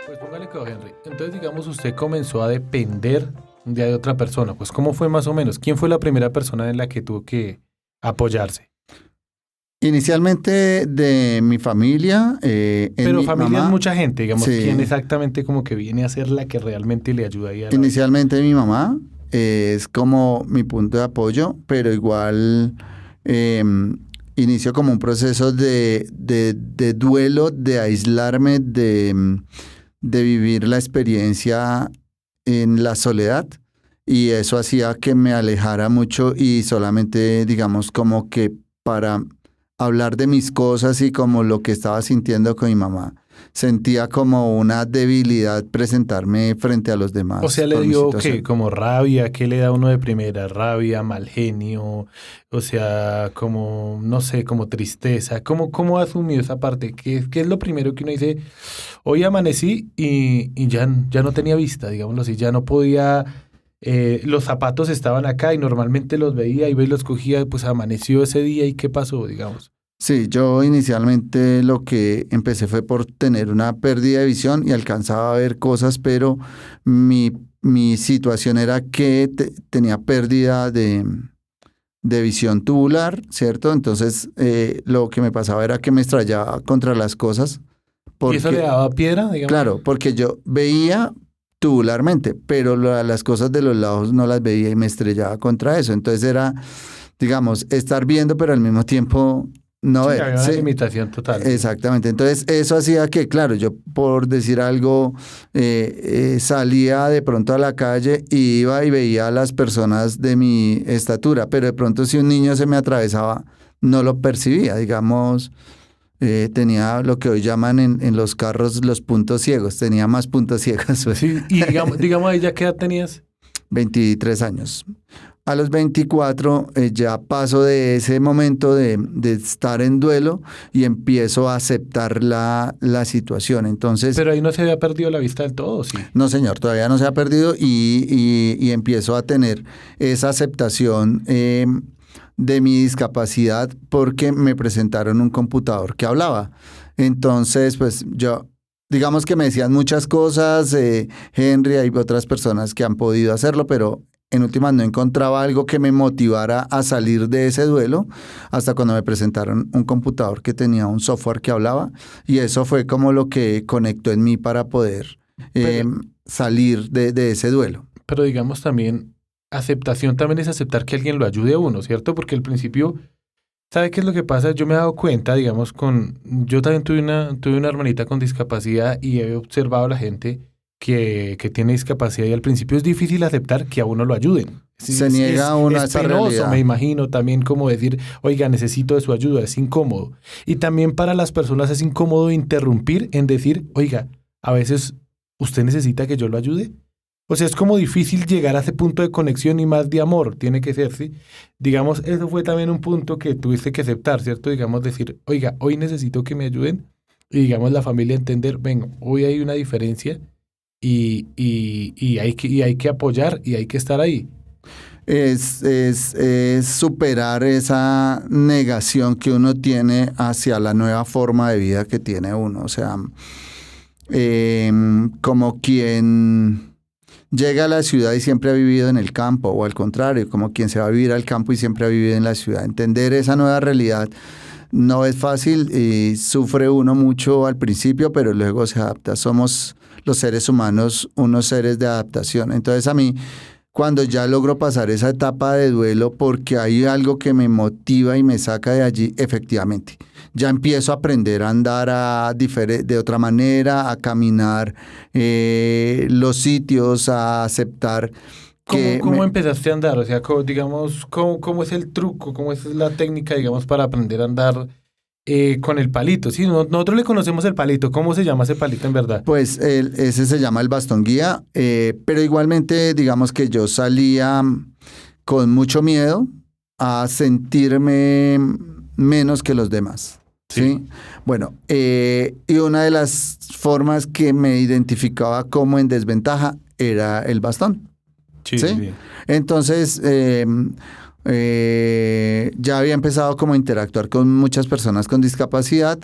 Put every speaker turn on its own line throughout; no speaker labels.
Pues póngale cuidado, Henry. Entonces, digamos, usted comenzó a depender de otra persona. Pues, ¿cómo fue más o menos? ¿Quién fue la primera persona en la que tuvo que apoyarse?
Inicialmente de mi familia,
Pero
mi
familia es
mamá,
mucha gente, digamos, ¿quién
sí,
exactamente como que viene a ser la que realmente le ayuda ahí a la hora?
inicialmente mi mamá es como mi punto de apoyo, pero igual eh, inicio como un proceso de duelo, de aislarme, de vivir la experiencia en la soledad. Y eso hacía que me alejara mucho y solamente, digamos, como que para hablar de mis cosas y como lo que estaba sintiendo con mi mamá. Sentía como una debilidad presentarme frente a los
O
demás
sea, le
por mi
dio, ¿qué?
situación.
Como rabia, ¿qué le da a uno de primera? Rabia, mal genio, o sea, como, no sé, como tristeza. ¿Cómo asumió esa parte? ¿Qué es lo primero que uno dice? Hoy amanecí y ya no tenía vista, digámoslo así, ya no podía, los zapatos estaban acá y normalmente los veía, iba y los cogía, pues amaneció ese día y ¿qué pasó, digamos?
Sí, yo inicialmente lo que empecé fue por tener una pérdida de visión y alcanzaba a ver cosas, pero mi, mi situación era que tenía pérdida de visión tubular, ¿cierto? Entonces lo que me pasaba era que me estrellaba contra las cosas
¿Y eso le
porque,
daba piedra, digamos?
claro, porque yo veía tubularmente, pero las cosas de los lados no las veía y me estrellaba contra eso. Entonces era, digamos, estar viendo, pero al mismo tiempo no
Sí,
ver,
había una
¿sí?
limitación total, sí.
Exactamente. Entonces eso hacía que, claro, yo por decir algo, salía de pronto a la calle y iba y veía a las personas de mi estatura, pero de pronto si un niño se me atravesaba, no lo percibía, digamos. Tenía lo que hoy llaman en los carros los puntos ciegos, tenía más puntos ciegos, pues.
Sí, y digamos ahí ya qué edad tenías.
23 años. A los 24 ya paso de ese momento de estar en duelo y empiezo a aceptar la situación. Entonces,
Pero ahí no se había perdido la vista del todo, sí.
no señor, todavía no se ha perdido y empiezo a tener esa aceptación de mi discapacidad porque me presentaron un computador que hablaba. Entonces, pues yo, digamos que me decían muchas cosas, Henry, hay otras personas que han podido hacerlo, pero en últimas no encontraba algo que me motivara a salir de ese duelo hasta cuando me presentaron un computador que tenía un software que hablaba y eso fue como lo que conectó en mí para poder
Pero,
salir de ese duelo.
pero digamos también, aceptación también es aceptar que alguien lo ayude a uno, ¿cierto? Porque al principio, ¿sabe qué es lo que pasa? Yo me he dado cuenta, digamos, yo también tuve una hermanita con discapacidad y he observado a la gente que tiene discapacidad y al principio es difícil aceptar que a uno lo ayuden. Sí,
Se niega uno a
es
esa
penoso, me
realidad.
imagino, también como decir, oiga, necesito de su ayuda, es incómodo. Y también para las personas es incómodo interrumpir en decir, oiga, a veces usted necesita que yo lo ayude. O sea, es como difícil llegar a ese punto de conexión y más de amor, tiene que ser, ¿sí? Digamos, eso fue también un punto que tuviste que aceptar, ¿cierto? Digamos, decir, oiga, hoy necesito que me ayuden y digamos la familia entender, venga, hoy hay una diferencia y hay que apoyar y hay que estar ahí.
Es superar esa negación que uno tiene hacia la nueva forma de vida que tiene uno. O sea, como quien llega a la ciudad y siempre ha vivido en el campo, o al contrario, como quien se va a vivir al campo y siempre ha vivido en la ciudad. Entender esa nueva realidad no es fácil y sufre uno mucho al principio, pero luego se adapta. Somos los seres humanos unos seres de adaptación. Entonces a mí, cuando ya logro pasar esa etapa de duelo porque hay algo que me motiva y me saca de allí, efectivamente, ya empiezo a aprender a andar de otra manera, a caminar los sitios, a aceptar
¿Cómo,
que
cómo empezaste a andar? O sea, digamos, ¿cómo es el truco? ¿Cómo es la técnica, digamos, para aprender a andar con el palito. Sí, nosotros le conocemos el palito. ¿Cómo se llama ese palito en verdad?
Pues ese se llama el bastón guía, pero igualmente digamos que yo salía con mucho miedo a sentirme menos que los demás. ¿Sí? Bueno, y una de las formas que me identificaba como en desventaja era el bastón.
Sí.
Entonces, ya había empezado como a interactuar con muchas personas con discapacidad,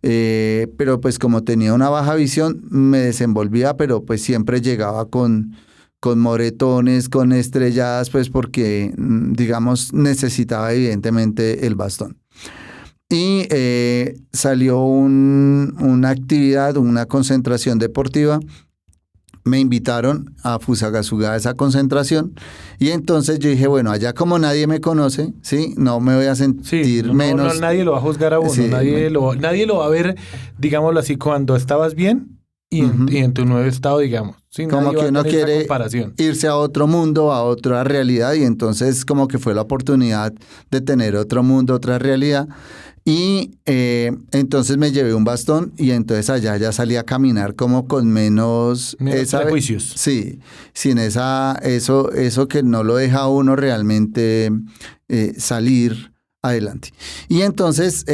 pero pues como tenía una baja visión, me desenvolvía, pero pues siempre llegaba con moretones, con estrelladas, pues porque, digamos, necesitaba evidentemente el bastón. Y salió una actividad, una concentración deportiva. Me invitaron a Fusagasugá a esa concentración y entonces yo dije, bueno, allá como nadie me conoce, ¿sí? No me voy a sentir menos.
Nadie lo va a juzgar a uno,
Sí,
nadie lo va a ver, digámoslo así, cuando estabas bien y en tu nuevo estado, digamos. Sí,
como que uno quiere irse a otro mundo, a otra realidad, y entonces como que fue la oportunidad de tener otro mundo, otra realidad. Y entonces me llevé un bastón y entonces allá ya salí a caminar como con menos
prejuicios.
Sí, sin eso que no lo deja a uno realmente salir adelante. Y entonces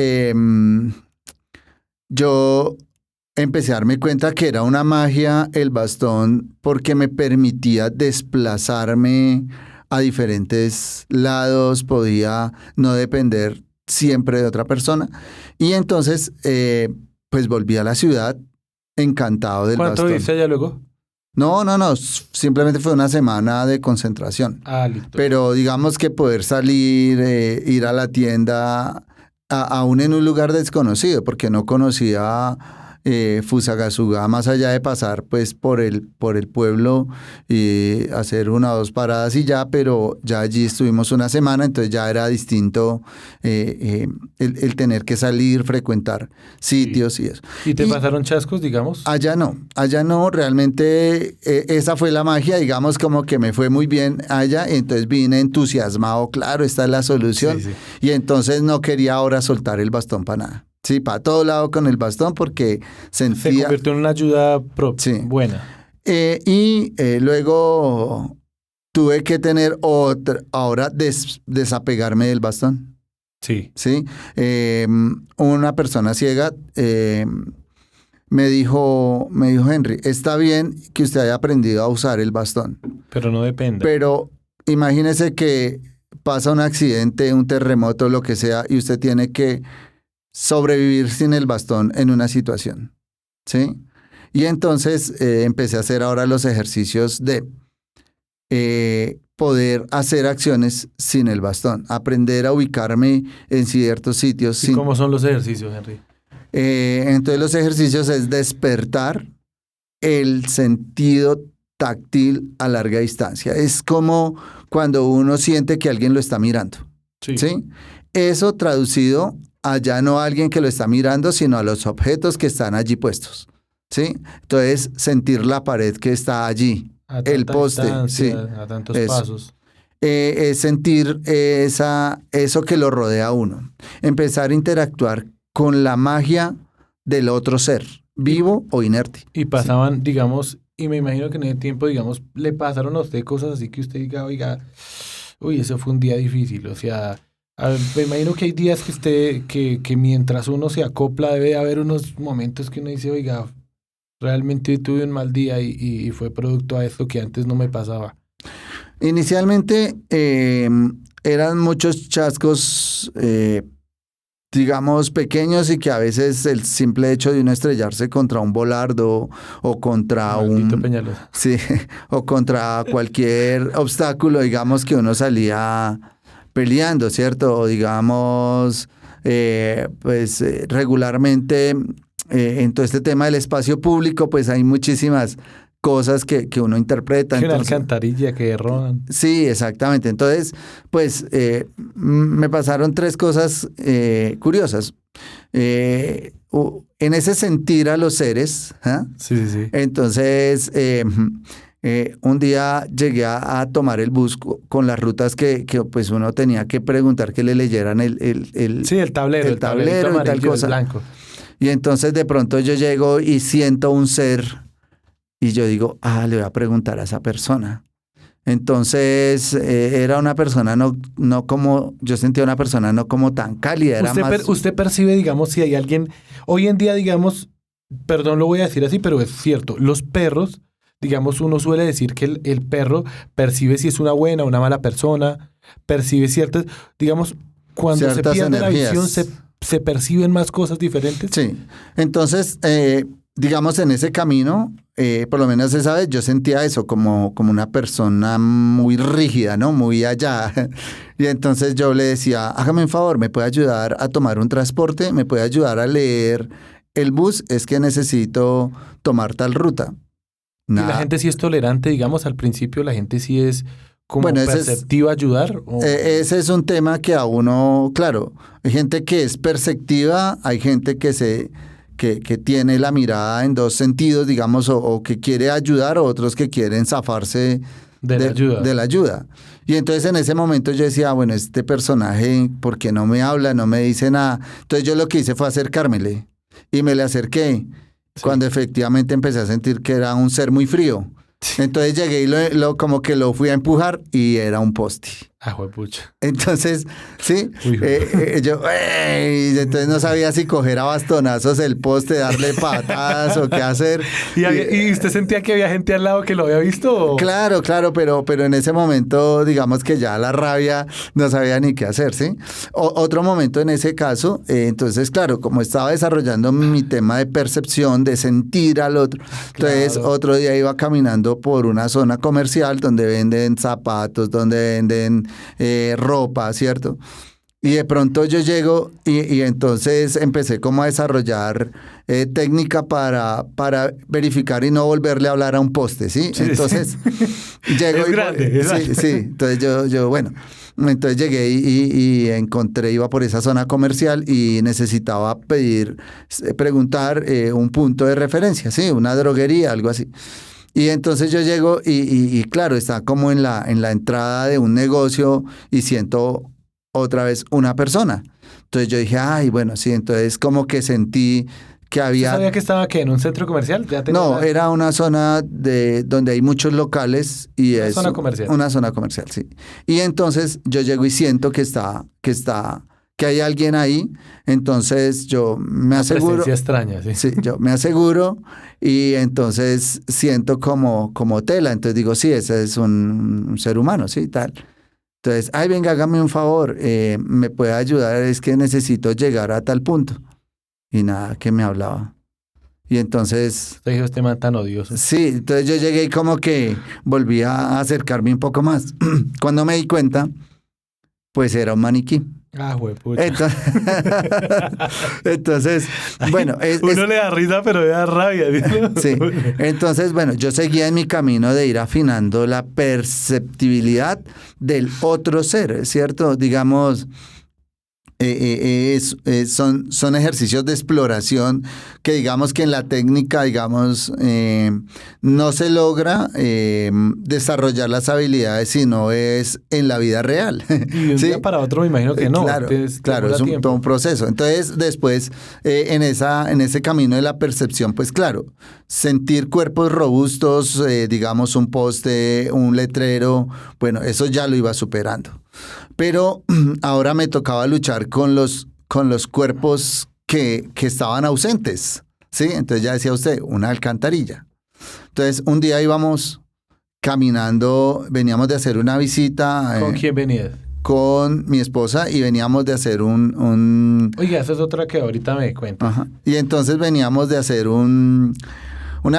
yo empecé a darme cuenta que era una magia el bastón porque me permitía desplazarme a diferentes lados, podía no depender siempre de otra persona. Y entonces, pues volví a la ciudad encantado del bastón.
¿Cuánto viste allá luego?
No, simplemente fue una semana de concentración.
Ah, listo.
Pero digamos que poder salir, ir a la tienda, aún en un lugar desconocido, porque no conocía Fusagasugá, más allá de pasar pues por el pueblo y hacer 1 o 2 paradas y ya, pero ya allí estuvimos una semana, entonces ya era distinto el tener que salir, frecuentar sitios y eso.
¿Y te pasaron chascos, digamos?
Allá no, realmente esa fue la magia, digamos, como que me fue muy bien allá, entonces vine entusiasmado, claro, esta es la solución, y entonces no quería ahora soltar el bastón para nada. Sí, para todo lado con el bastón porque sentía...
Se convirtió en una ayuda buena.
Y luego tuve que tener ahora desapegarme del bastón.
Sí.
¿Sí? Una persona ciega me dijo, Henry, está bien que usted haya aprendido a usar el bastón.
Pero no depende.
Pero imagínese que pasa un accidente, un terremoto, lo que sea, y usted tiene que sobrevivir sin el bastón en una situación, ¿sí? Y entonces empecé a hacer ahora los ejercicios de poder hacer acciones sin el bastón, aprender a ubicarme en ciertos sitios.
¿Y cómo son los ejercicios, Henry?
Entonces los ejercicios es despertar el sentido táctil a larga distancia. Es como cuando uno siente que alguien lo está mirando, ¿sí? Eso traducido allá no a alguien que lo está mirando, sino a los objetos que están allí puestos, ¿sí? Entonces, sentir la pared que está allí, el poste, sí,
a tantos pasos.
Es sentir eso que lo rodea a uno. Empezar a interactuar con la magia del otro ser, vivo o inerte.
Y pasaban, digamos, y me imagino que en ese tiempo, digamos, le pasaron a usted cosas así que usted diga, oiga, uy, eso fue un día difícil, o sea... me imagino que hay días que mientras uno se acopla debe haber unos momentos que uno dice, oiga, realmente tuve un mal día y fue producto a esto que antes no me pasaba.
Inicialmente eran muchos chascos, digamos, pequeños y que a veces el simple hecho de uno estrellarse contra un volardo o contra sí, o contra cualquier obstáculo, digamos que uno salía peleando, ¿cierto? O digamos, regularmente en todo este tema del espacio público, pues hay muchísimas cosas que uno interpreta.
Que una alcantarilla que roban.
Sí, exactamente. Entonces, pues me pasaron 3 cosas curiosas. En ese sentir a los seres,
Sí.
Entonces, Un día llegué a tomar el bus con las rutas que pues uno tenía que preguntar que le leyeran
Sí, el tablero,
el tablero y tal
amarillo,
cosa.
el blanco.
Y entonces de pronto yo llego y siento un ser y yo digo, le voy a preguntar a esa persona. Entonces era una persona no como, yo sentía una persona no como tan cálida, era más...
Usted percibe, digamos, si hay alguien, hoy en día, digamos, perdón, lo voy a decir así, pero es cierto, los perros, digamos, uno suele decir que el perro percibe si es una buena o una mala persona, percibe ciertas, digamos, cuando
ciertas
se pierde
energías.
la visión, se perciben más cosas diferentes.
Sí, entonces, digamos, en ese camino, por lo menos esa vez, yo sentía eso como una persona muy rígida, ¿no? Muy allá. Y entonces yo le decía, hágame un favor, ¿me puede ayudar a tomar un transporte? ¿Me puede ayudar a leer el bus? Es que necesito tomar tal ruta.
Y la gente sí es tolerante, digamos, al principio la gente sí es como perceptiva a ayudar.
Ese es un tema que a uno, claro, hay gente que es perceptiva, hay gente que tiene la mirada en dos sentidos, digamos, o que quiere ayudar, o otros que quieren zafarse de la ayuda. Y entonces en ese momento yo decía, bueno, este personaje, ¿por qué no me habla, no me dice nada? Entonces yo lo que hice fue acercármele y me le acerqué. Sí. Cuando efectivamente empecé a sentir que era un ser muy frío. Sí. Entonces llegué y como que lo fui a empujar y era un poste.
Juepucha.
Entonces, sí, yo, entonces no sabía si coger a bastonazos el poste, darle patadas o qué hacer.
¿Y usted sentía que había gente al lado que lo había visto?
Claro, pero en ese momento, digamos que ya la rabia no sabía ni qué hacer, ¿sí? Otro momento en ese caso, entonces, claro, como estaba desarrollando mi tema de percepción, de sentir al otro, entonces otro día iba caminando por una zona comercial donde venden zapatos, donde venden ropa, ¿cierto? Y de pronto yo llego y entonces empecé como a desarrollar técnica para verificar y no volverle a hablar a un poste, ¿sí?
Sí,
entonces
sí.
llego
es grande.
Sí, entonces yo, bueno, entonces llegué y encontré, iba por esa zona comercial y necesitaba preguntar un punto de referencia, ¿sí? Una droguería, algo así. Y entonces yo llego y claro, está como en la entrada de un negocio y siento otra vez una persona. Entonces yo dije, bueno, sí, entonces como que sentí que había...
¿Sabía que estaba en un centro comercial?
No, era una zona donde hay muchos locales y
una zona comercial.
Una zona comercial, sí. Y entonces yo llego y siento que hay alguien ahí, entonces yo me aseguro...
Presencia extraña, sí.
Sí, yo me aseguro y entonces siento como tela, entonces digo, sí, ese es un ser humano, sí, tal. Entonces, venga, hágame un favor, me puede ayudar, es que necesito llegar a tal punto. Y nada, que me hablaba. Y entonces...
Usted dijo, este man tan odioso.
Sí, entonces yo llegué y como que volví a acercarme un poco más. Cuando me di cuenta, pues era un maniquí.
Juepucha.
Entonces, bueno...
Uno le da risa, pero le da rabia.
Sí, entonces, bueno, yo seguía en mi camino de ir afinando la perceptibilidad del otro ser, ¿cierto? Digamos... son ejercicios de exploración que digamos que en la técnica, digamos, no se logra desarrollar las habilidades, sino es en la vida real.
Y de un día para otro me imagino que no.
Claro, es todo un proceso. Entonces, después, en ese camino de la percepción, pues claro, sentir cuerpos robustos, digamos, un poste, un letrero, bueno, eso ya lo iba superando. Pero ahora me tocaba luchar con los cuerpos que estaban ausentes, ¿sí? Entonces ya decía usted, una alcantarilla. Entonces un día íbamos caminando, veníamos de hacer una visita.
¿Con quién venías?
Con mi esposa y veníamos de hacer un...
Oiga, esa es otra que ahorita me cuenta.
Ajá. Y entonces veníamos de hacer una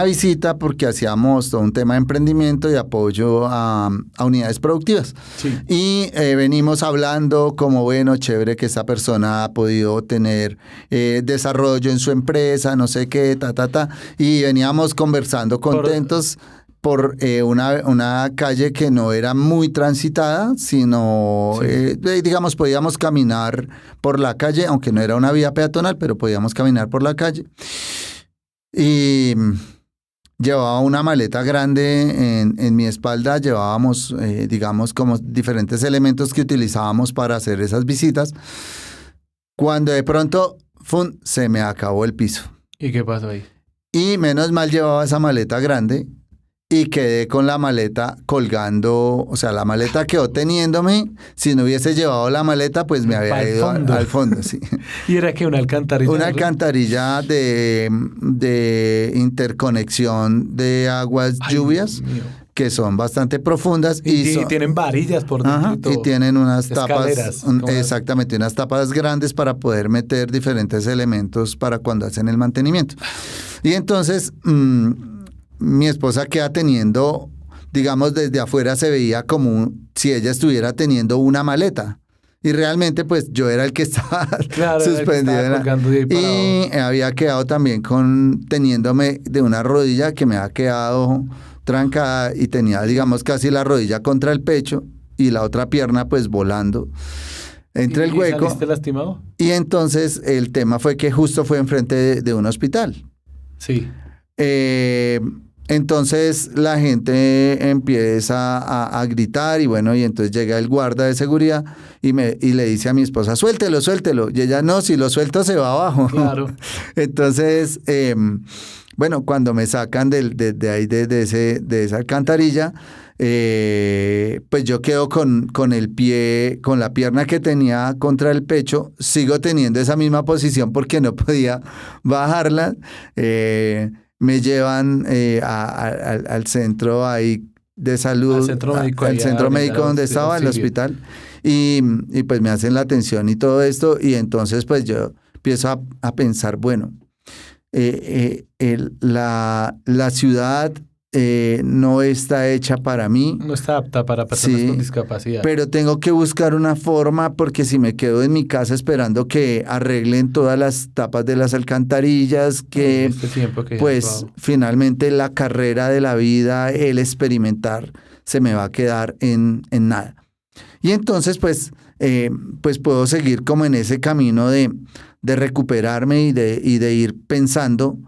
visita porque hacíamos todo un tema de emprendimiento y apoyo a unidades productivas.
Sí.
Y venimos hablando como, bueno, chévere que esa persona ha podido tener desarrollo en su empresa, no sé qué, y veníamos conversando contentos por una calle que no era muy transitada, sino, digamos, podíamos caminar por la calle, aunque no era una vía peatonal, pero podíamos caminar por la calle. llevaba una maleta grande en mi espalda, llevábamos, digamos, como diferentes elementos que utilizábamos para hacer esas visitas, cuando de pronto, ¡fum!, se me acabó el piso.
¿Y qué pasó ahí?
Y menos mal llevaba esa maleta grande y quedé con la maleta colgando, o sea, la maleta quedó teniéndome. Si no hubiese llevado la maleta, pues me había ido al fondo, sí.
¿Y era que una alcantarilla?
Una alcantarilla de interconexión de aguas lluvias, que son bastante profundas.
Y tienen varillas por dentro.
Ajá, y tienen unas
escaleras,
tapas, exactamente, unas tapas grandes para poder meter diferentes elementos para cuando hacen el mantenimiento. Y entonces mi esposa queda teniendo, digamos, desde afuera se veía como si ella estuviera teniendo una maleta. Y realmente, pues, yo era el que estaba suspendido. Y había quedado también teniéndome de una rodilla que me había quedado trancada y tenía, digamos, casi la rodilla contra el pecho y la otra pierna, pues, volando entre el hueco.
¿Saliste lastimado?
Y entonces el tema fue que justo fue enfrente de un hospital.
Sí.
Entonces la gente empieza a gritar y bueno, y entonces llega el guarda de seguridad y le dice a mi esposa, suéltelo, suéltelo. Y ella, no, si lo suelto se va abajo.
Claro.
Entonces, bueno, cuando me sacan de ahí, de esa alcantarilla, pues yo quedo con el pie, con la pierna que tenía contra el pecho, sigo teniendo esa misma posición porque no podía bajarla. Me llevan al centro ahí de salud, al centro médico donde estaba, el hospital, y pues me hacen la atención y todo esto, y entonces pues yo empiezo a pensar, bueno, la ciudad no está hecha para mí.
No está apta para personas con discapacidad.
Pero tengo que buscar una forma porque si me quedo en mi casa esperando que arreglen todas las tapas de las alcantarillas, que pues finalmente la carrera de la vida, el experimentar, se me va a quedar en nada. Y entonces pues puedo seguir como en ese camino de recuperarme y de ir pensando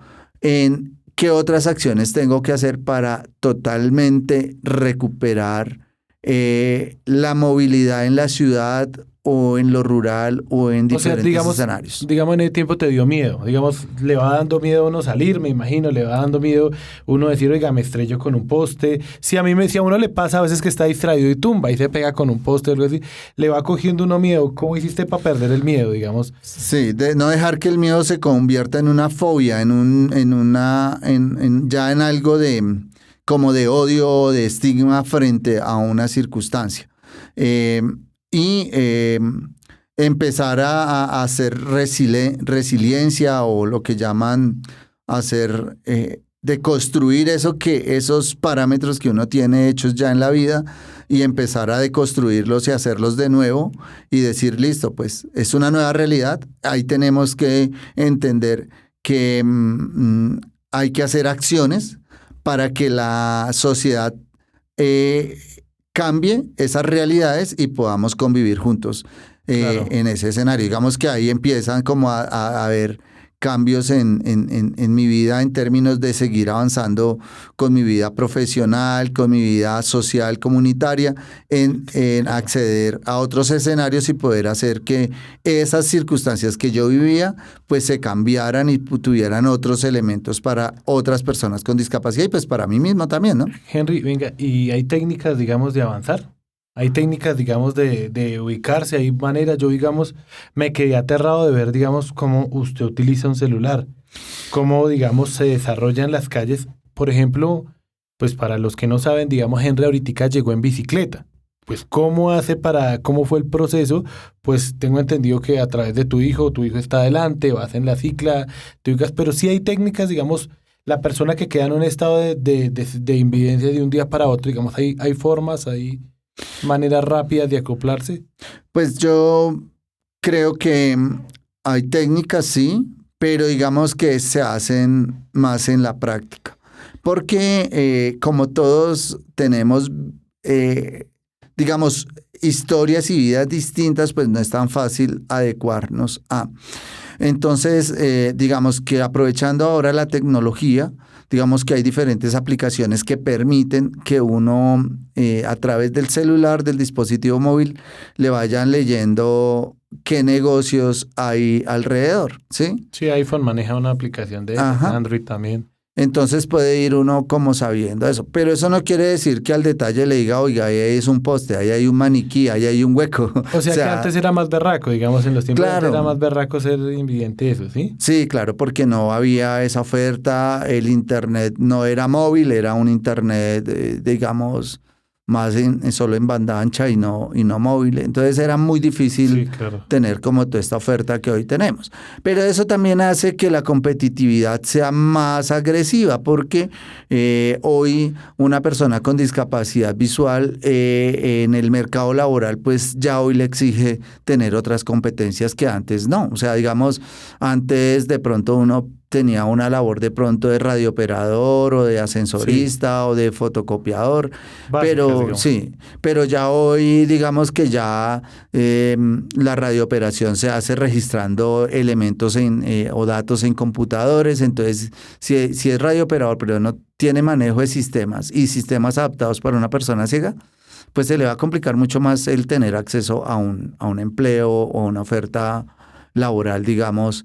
en ¿qué otras acciones tengo que hacer para totalmente recuperar la movilidad en la ciudad o en lo rural o en diferentes escenarios?
Digamos, en el tiempo te dio miedo. Digamos, le va dando miedo a uno salir, me imagino, le va dando miedo uno decir, oiga, me estrello con un poste. Si a uno le pasa a veces que está distraído y tumba y se pega con un poste o algo así, le va cogiendo uno miedo. ¿Cómo hiciste para perder el miedo, digamos?
Sí, de no dejar que el miedo se convierta en una fobia, ya en algo como de odio o de estigma frente a una circunstancia. Y empezar a hacer resiliencia o lo que llaman hacer, de construir esos parámetros que uno tiene hechos ya en la vida y empezar a deconstruirlos y hacerlos de nuevo y decir, listo, pues es una nueva realidad, ahí tenemos que entender que hay que hacer acciones para que la sociedad cambie esas realidades y podamos convivir juntos en ese escenario. Digamos que ahí empiezan como a haber cambios en mi vida en términos de seguir avanzando con mi vida profesional, con mi vida social, comunitaria, en acceder a otros escenarios y poder hacer que esas circunstancias que yo vivía pues se cambiaran y tuvieran otros elementos para otras personas con discapacidad y pues para mí mismo también, ¿no?
Henry, venga, ¿y hay técnicas, digamos, de avanzar? Hay técnicas, digamos, de ubicarse, hay maneras. Yo, digamos, me quedé aterrado de ver, digamos, cómo usted utiliza un celular, cómo, digamos, se desarrolla en las calles. Por ejemplo, pues para los que no saben, digamos, Henry ahorita llegó en bicicleta. Pues, ¿cómo fue el proceso? Pues tengo entendido que a través de tu hijo está adelante, vas en la cicla, te ubicas, pero sí hay técnicas, digamos, la persona que queda en un estado de invidencia de un día para otro, digamos, hay formas, hay maneras rápidas de acoplarse.
Pues yo creo que hay técnicas, sí, pero digamos que se hacen más en la práctica. Porque como todos tenemos, digamos, historias y vidas distintas, pues no es tan fácil adecuarnos a. Entonces, digamos que aprovechando ahora la tecnología, digamos que hay diferentes aplicaciones que permiten que uno a través del celular, del dispositivo móvil, le vayan leyendo qué negocios hay alrededor, ¿sí?
Sí, iPhone maneja una aplicación de
Ajá.
Android también.
Entonces puede ir uno como sabiendo eso. Pero eso no quiere decir que al detalle le diga, oiga, ahí es un poste, ahí hay un maniquí, ahí hay un hueco.
O sea, que antes era más berraco, digamos, en los tiempos de
claro.
antes era más berraco ser invidente de eso, ¿sí?
Sí, claro, porque no había esa oferta, el internet no era móvil, era un internet, digamos, más solo en banda ancha y no móvil. Entonces era muy difícil
Sí, claro.
tener como toda esta oferta que hoy tenemos. Pero eso también hace que la competitividad sea más agresiva, porque hoy una persona con discapacidad visual en el mercado laboral, pues ya hoy le exige tener otras competencias que antes no. O sea, digamos, antes de pronto uno tenía una labor de pronto de radiooperador o de ascensorista o de fotocopiador, pero sí, pero ya hoy digamos que ya la radiooperación se hace registrando elementos o datos en computadores, entonces si es radiooperador pero no tiene manejo de sistemas y sistemas adaptados para una persona ciega, pues se le va a complicar mucho más el tener acceso a un empleo o una oferta laboral, digamos,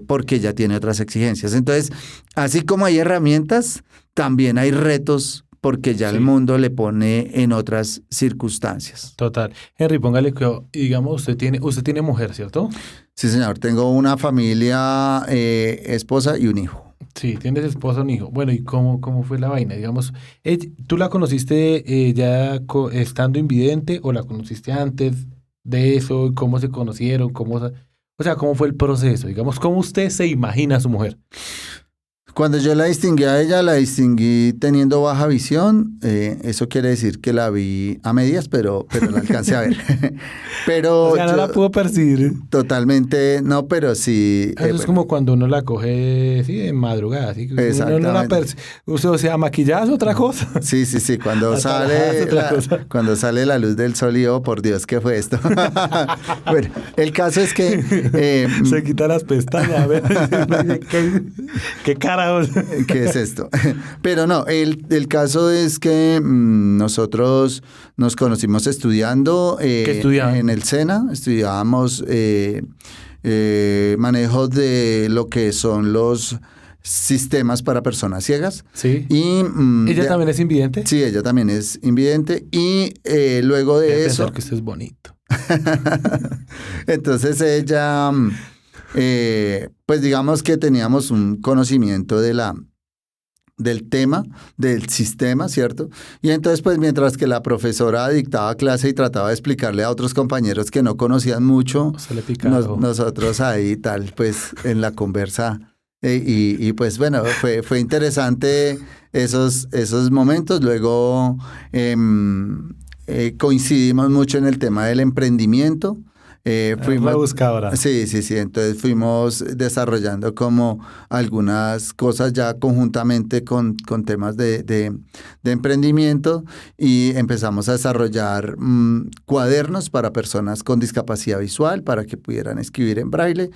porque ya tiene otras exigencias. Entonces, así como hay herramientas, también hay retos porque ya el mundo le pone en otras circunstancias.
Total. Henry, póngale que, digamos, usted tiene mujer, ¿cierto?
Sí, señor. Tengo una familia, esposa y un hijo.
Sí, tienes esposa, un hijo. Bueno, ¿y cómo fue la vaina? Digamos, ¿tú la conociste ya estando invidente o la conociste antes de eso? ¿Cómo se conocieron? O sea, ¿cómo fue el proceso? Digamos, ¿cómo usted se imagina a su mujer?
Cuando yo la distinguí a ella, la distinguí teniendo baja visión. Eso quiere decir que la vi a medias, pero la alcancé a ver. Pero
o sea, no la pudo percibir.
Totalmente, no, pero sí.
Eso es como cuando uno la coge, sí, en madrugada. ¿Sí?
Exactamente.
Uno no la o sea, maquillada es otra cosa.
Sí. Cuando sale la luz del sol y oh, por Dios, ¿qué fue esto? Bueno, el caso es que...
se quita las pestañas. A ver, ¿qué cara?
¿Qué es esto? Pero no, el caso es que nosotros nos conocimos estudiando.
¿Qué estudiaban?
En el SENA, estudiábamos manejo de lo que son los sistemas para personas ciegas.
Sí.
Y,
¿Ella también es invidente?
Sí, ella también es invidente. Y luego de eso...
Pensar que usted es bonito.
Entonces ella... pues digamos que teníamos un conocimiento del tema, del sistema, ¿cierto? Y entonces, pues mientras que la profesora dictaba clase y trataba de explicarle a otros compañeros que no conocían mucho, nosotros ahí tal, pues en la conversa. Y pues bueno, fue interesante esos momentos. Luego coincidimos mucho en el tema del emprendimiento.
Fuimos la buscadora.
Sí. Entonces fuimos desarrollando como algunas cosas ya conjuntamente con temas de emprendimiento y empezamos a desarrollar cuadernos para personas con discapacidad visual para que pudieran escribir en braille.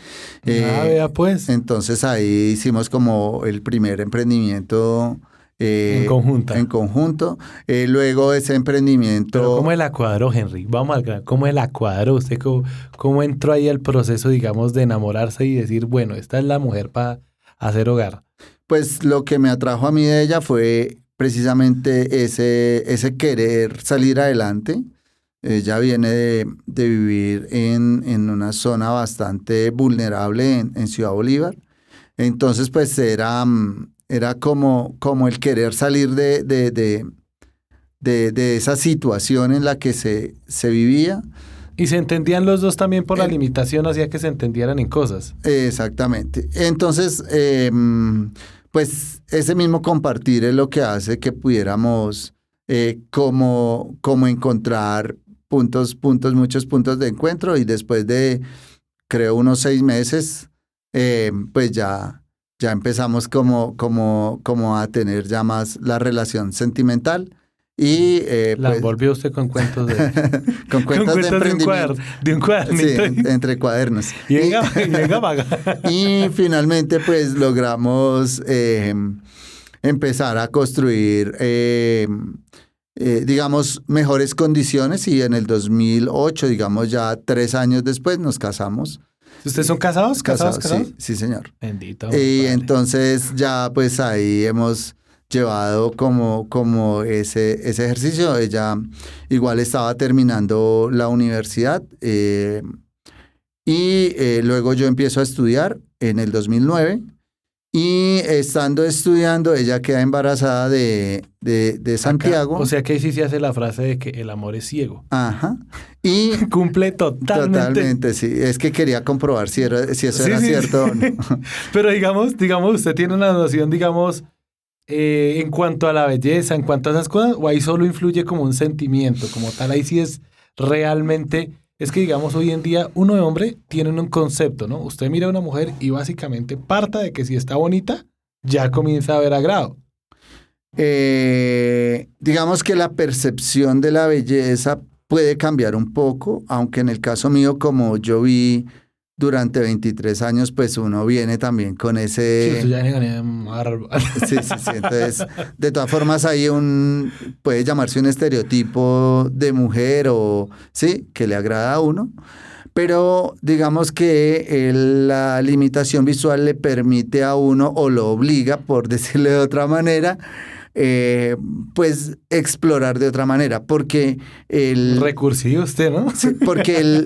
Vea pues.
Entonces ahí hicimos como el primer emprendimiento.
En conjunto.
Luego ese emprendimiento...
Pero ¿cómo la cuadró, Henry? Vamos al grano. ¿Cómo la cuadró? ¿Usted cómo entró ahí al proceso, digamos, de enamorarse y decir, bueno, esta es la mujer para hacer hogar?
Pues lo que me atrajo a mí de ella fue precisamente ese querer salir adelante. Ella viene de vivir en una zona bastante vulnerable en Ciudad Bolívar. Entonces, pues era como el querer salir de esa situación en la que se vivía.
Y se entendían los dos también por la limitación, hacía que se entendieran en cosas.
Exactamente. Entonces, pues ese mismo compartir es lo que hace que pudiéramos como encontrar muchos puntos de encuentro, y después de, creo, unos 6 meses, pues ya empezamos como a tener ya más la relación sentimental. Y
la
pues,
volvió usted con cuentos de...
con cuentos de emprendimiento.
De un cuadernito.
Sí, entre cuadernos.
Y venga, vaga.
Y finalmente pues logramos empezar a construir, digamos, mejores condiciones y en el 2008, digamos, ya 3 años después nos casamos.
¿Ustedes son casados? ¿Casados?
Sí, sí, señor.
Bendito.
Y
padre.
entonces ya pues ahí hemos llevado como ese ejercicio. Ella igual estaba terminando la universidad y luego yo empiezo a estudiar en el 2009 y estando estudiando ella queda embarazada de Santiago.
Acá, o sea que ahí sí se hace la frase de que el amor es ciego.
Ajá. Y
cumple totalmente.
Totalmente, sí. Es que quería comprobar si eso era cierto o no.
Pero digamos, usted tiene una noción, digamos, en cuanto a la belleza, en cuanto a esas cosas, o ahí solo influye como un sentimiento, como tal, ahí sí es realmente, es que digamos hoy en día uno de hombre tiene un concepto, ¿no? Usted mira a una mujer y básicamente parta de que si está bonita, ya comienza a ver agrado.
Digamos que la percepción de la belleza puede cambiar un poco, aunque en el caso mío, como yo vi durante 23 años, pues uno viene también con ese...
Sí,
sí, entonces, de todas formas hay puede llamarse un estereotipo de mujer o, sí, que le agrada a uno, pero digamos que la limitación visual le permite a uno, o lo obliga, por decirlo de otra manera, pues explorar de otra manera, porque
recursivo usted, ¿no?
Sí, porque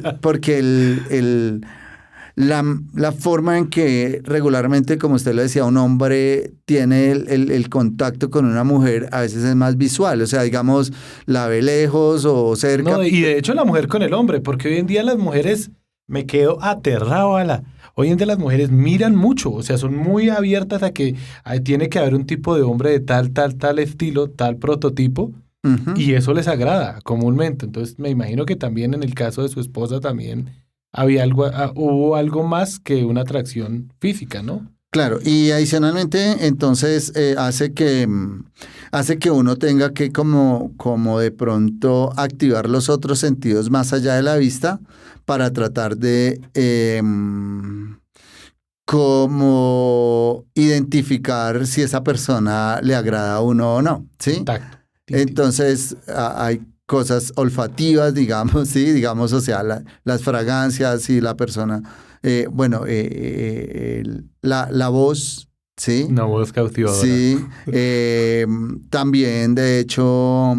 la forma en que regularmente, como usted lo decía, un hombre tiene el contacto con una mujer a veces es más visual, o sea, digamos, la ve lejos o cerca.
No, y de hecho la mujer con el hombre, porque hoy en día las mujeres, me quedo aterrado, hoy en día las mujeres miran mucho, o sea, son muy abiertas a que tiene que haber un tipo de hombre de tal estilo, tal prototipo, y eso les agrada comúnmente. Entonces me imagino que también en el caso de su esposa también hubo algo más que una atracción física, ¿no?
Claro, y adicionalmente entonces hace que uno tenga que como de pronto activar los otros sentidos más allá de la vista para tratar de como identificar si esa persona le agrada a uno o no, ¿sí?
Tacto.
Entonces hay cosas olfativas, digamos, sí, digamos, o sea, las fragancias y la persona, la voz, sí.
Una voz cautivadora.
Sí, también, de hecho,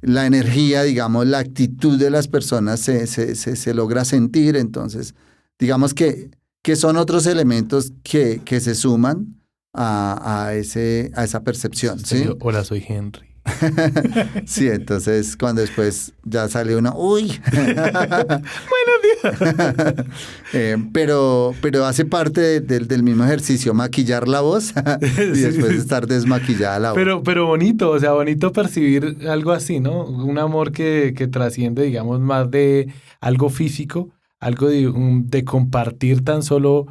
la energía, digamos, la actitud de las personas se logra sentir, entonces, digamos que son otros elementos que se suman a esa percepción, ¿sí?
Hola, soy Henry.
Sí, entonces cuando después ya sale uno, ¡uy!
Buenos días.
Pero hace parte del mismo ejercicio, maquillar la voz y después estar desmaquillada la voz.
Pero bonito, o sea, bonito percibir algo así, ¿no? Un amor que trasciende, digamos, más de algo físico, algo de compartir tan solo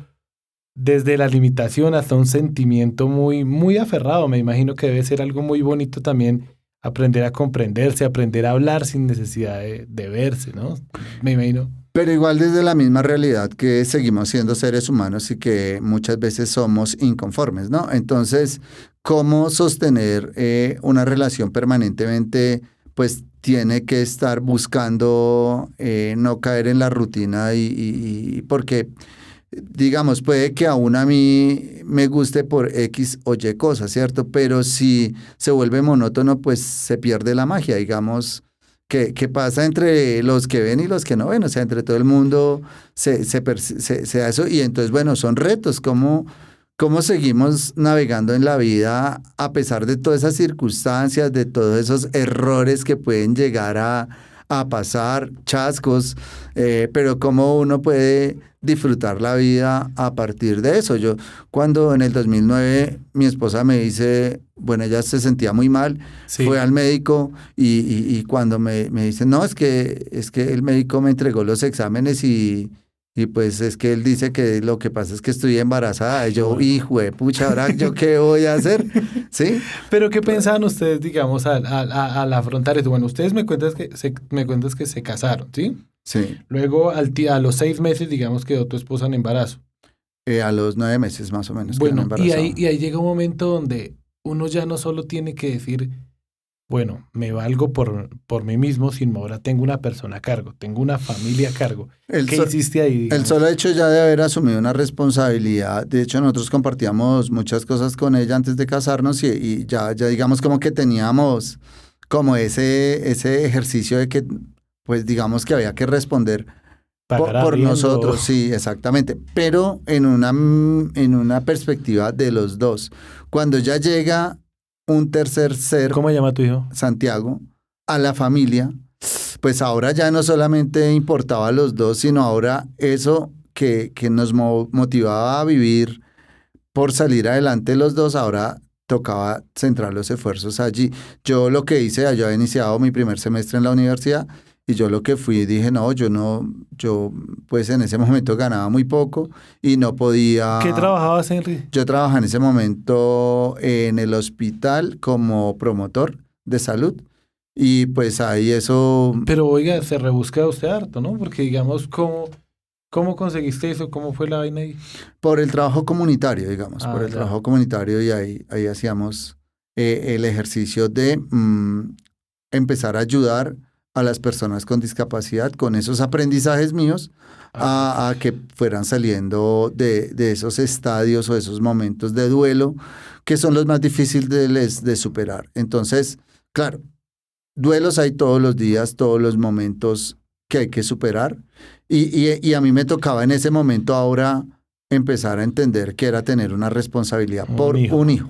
desde la limitación hasta un sentimiento muy, muy aferrado. Me imagino que debe ser algo muy bonito también aprender a comprenderse, aprender a hablar sin necesidad de verse, ¿no? Me imagino.
Pero igual desde la misma realidad que seguimos siendo seres humanos y que muchas veces somos inconformes, ¿no? Entonces, ¿cómo sostener una relación permanentemente? Pues tiene que estar buscando no caer en la rutina y porque... Digamos, puede que aún a mí me guste por X o Y cosas, ¿cierto? Pero si se vuelve monótono, pues se pierde la magia, digamos, que pasa entre los que ven y los que no ven, o sea, entre todo el mundo se da eso. Y entonces, bueno, son retos, ¿cómo seguimos navegando en la vida a pesar de todas esas circunstancias, de todos esos errores que pueden llegar a pasar, chascos, pero cómo uno puede disfrutar la vida a partir de eso. Yo cuando en el 2009 mi esposa me dice, bueno, ella se sentía muy mal, sí. Fue al médico y cuando me dice, no, es que el médico me entregó los exámenes y pues es que él dice que lo que pasa es que estoy embarazada. Y yo, hijo de pucha, ahora yo qué voy a hacer, ¿sí?
Pero ¿qué pensaban ustedes, digamos, al afrontar esto? Bueno, ustedes me cuentas que se casaron, ¿sí?
Sí.
Luego, a los 6 meses, digamos, quedó tu esposa en embarazo.
A los 9 meses más o menos.
Bueno, y ahí llega un momento donde uno ya no solo tiene que decir, bueno, me valgo por mí mismo, sino ahora tengo una persona a cargo, tengo una familia a cargo.
El,
¿Qué
so-
hiciste ahí,
el
digamos?
solo hecho ya de haber asumido una responsabilidad, de hecho nosotros compartíamos muchas cosas con ella antes de casarnos y ya digamos como que teníamos como ese ejercicio de que pues digamos que había que responder
Pagar
por
arriendo.
nosotros, sí, exactamente, pero en una perspectiva de los dos. Cuando ya llega un tercer ser,
¿Cómo se llama tu hijo?
Santiago, a la familia, pues ahora ya no solamente importaba a los dos, sino ahora eso que nos motivaba a vivir por salir adelante los dos, ahora tocaba centrar los esfuerzos allí. Yo lo que hice, yo había iniciado mi primer semestre en la universidad y yo lo que fui dije, no, yo no, yo pues en ese momento ganaba muy poco y no
¿Qué
podía.
trabajabas, Henry?
Yo trabajaba en ese momento en el hospital como promotor de salud y pues ahí eso,
Pero oiga, se rebusca usted harto, ¿no? Porque digamos, ¿cómo conseguiste eso? ¿Cómo fue la vaina ahí?
por el trabajo comunitario, digamos, por
Ah,
el
ya.
trabajo comunitario y ahí hacíamos el ejercicio de empezar a ayudar a las personas con discapacidad con esos aprendizajes míos
Ah, ok.
a que fueran saliendo de esos estadios o esos momentos de duelo que son los más difíciles de superar. Entonces, claro, duelos hay todos los días, todos los momentos que hay que superar. Y a mí me tocaba en ese momento ahora empezar a entender que era tener una responsabilidad
Un
por
hijo,
un hijo.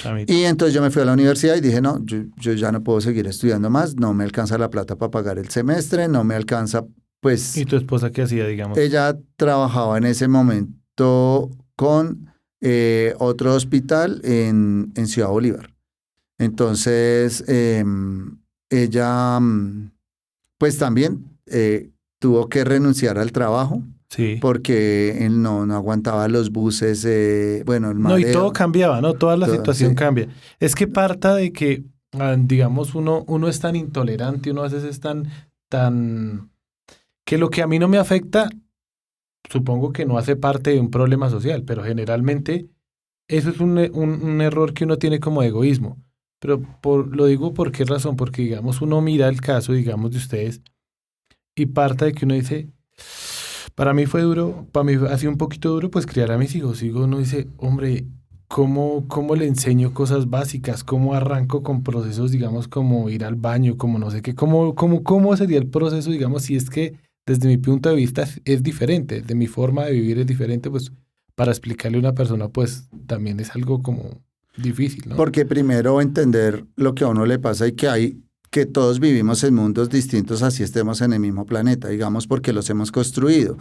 chamito.
Y entonces yo me fui a la universidad y dije, no, yo ya no puedo seguir estudiando más, no me alcanza la plata para pagar el semestre, no me alcanza,
¿Y
pues
tu esposa qué hacía, digamos?
ella trabajaba en ese momento con otro hospital en Ciudad Bolívar. Entonces, ella, pues también tuvo que renunciar al trabajo
Sí.
porque él no aguantaba los buses, bueno, el
No, y todo
mareo,
cambiaba, ¿no? Toda la
todo,
situación
sí.
cambia. Es que parta de que, digamos, uno es tan intolerante, uno a veces es tan, que lo que a mí no me afecta, supongo que no hace parte de un problema social, pero generalmente eso es un error que uno tiene como egoísmo. Pero lo digo por qué razón, porque digamos, uno mira el caso, digamos, de ustedes y parta de que uno dice, para mí fue duro, para mí ha sido un poquito duro, pues criar a mis hijos. Y uno dice, hombre, ¿cómo le enseño cosas básicas? ¿Cómo arranco con procesos, digamos, como ir al baño, como no sé qué? ¿Cómo sería el proceso, digamos, si es que desde mi punto de vista es diferente, de mi forma de vivir es diferente, pues para explicarle a una persona, pues también es algo como difícil, ¿no?
Porque primero entender lo que a uno le pasa y que todos vivimos en mundos distintos, así estemos en el mismo planeta, digamos, porque los hemos construido.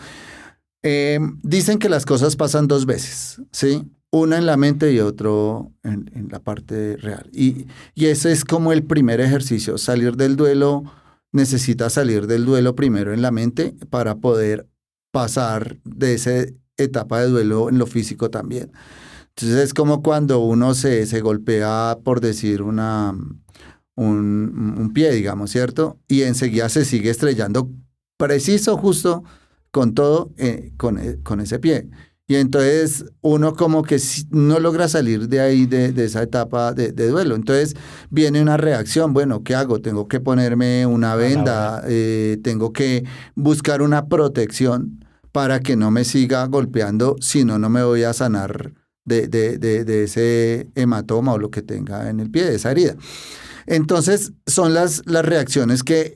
Dicen que las cosas pasan dos veces, ¿sí? Una en la mente y otro en la parte real. Y ese es como el primer ejercicio. Salir del duelo, necesita salir del duelo primero en la mente para poder pasar de esa etapa de duelo en lo físico también. Entonces es como cuando uno se golpea, por decir, un pie, digamos, ¿cierto? Y enseguida se sigue estrellando preciso, justo con todo, con ese pie. Y entonces uno como que no logra salir de ahí, de esa etapa de duelo. Entonces viene una reacción, bueno, ¿qué hago? Tengo que ponerme una
A la buena.
venda, tengo que buscar una protección para que no me siga golpeando, si no, no me voy a sanar de ese hematoma o lo que tenga en el pie, de esa herida. Entonces, son las reacciones que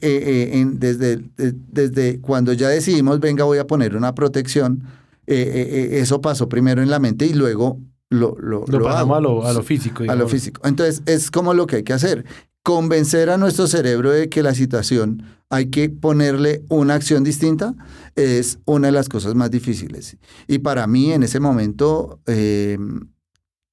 desde cuando ya decidimos, venga, voy a poner una protección, eso pasó primero en la mente y luego
Lo
lo
pasamos
hago
a lo físico,
a lo
digamos.
físico. Entonces, es como lo que hay que hacer. Convencer a nuestro cerebro de que la situación hay que ponerle una acción distinta es una de las cosas más difíciles. Y para mí, en ese momento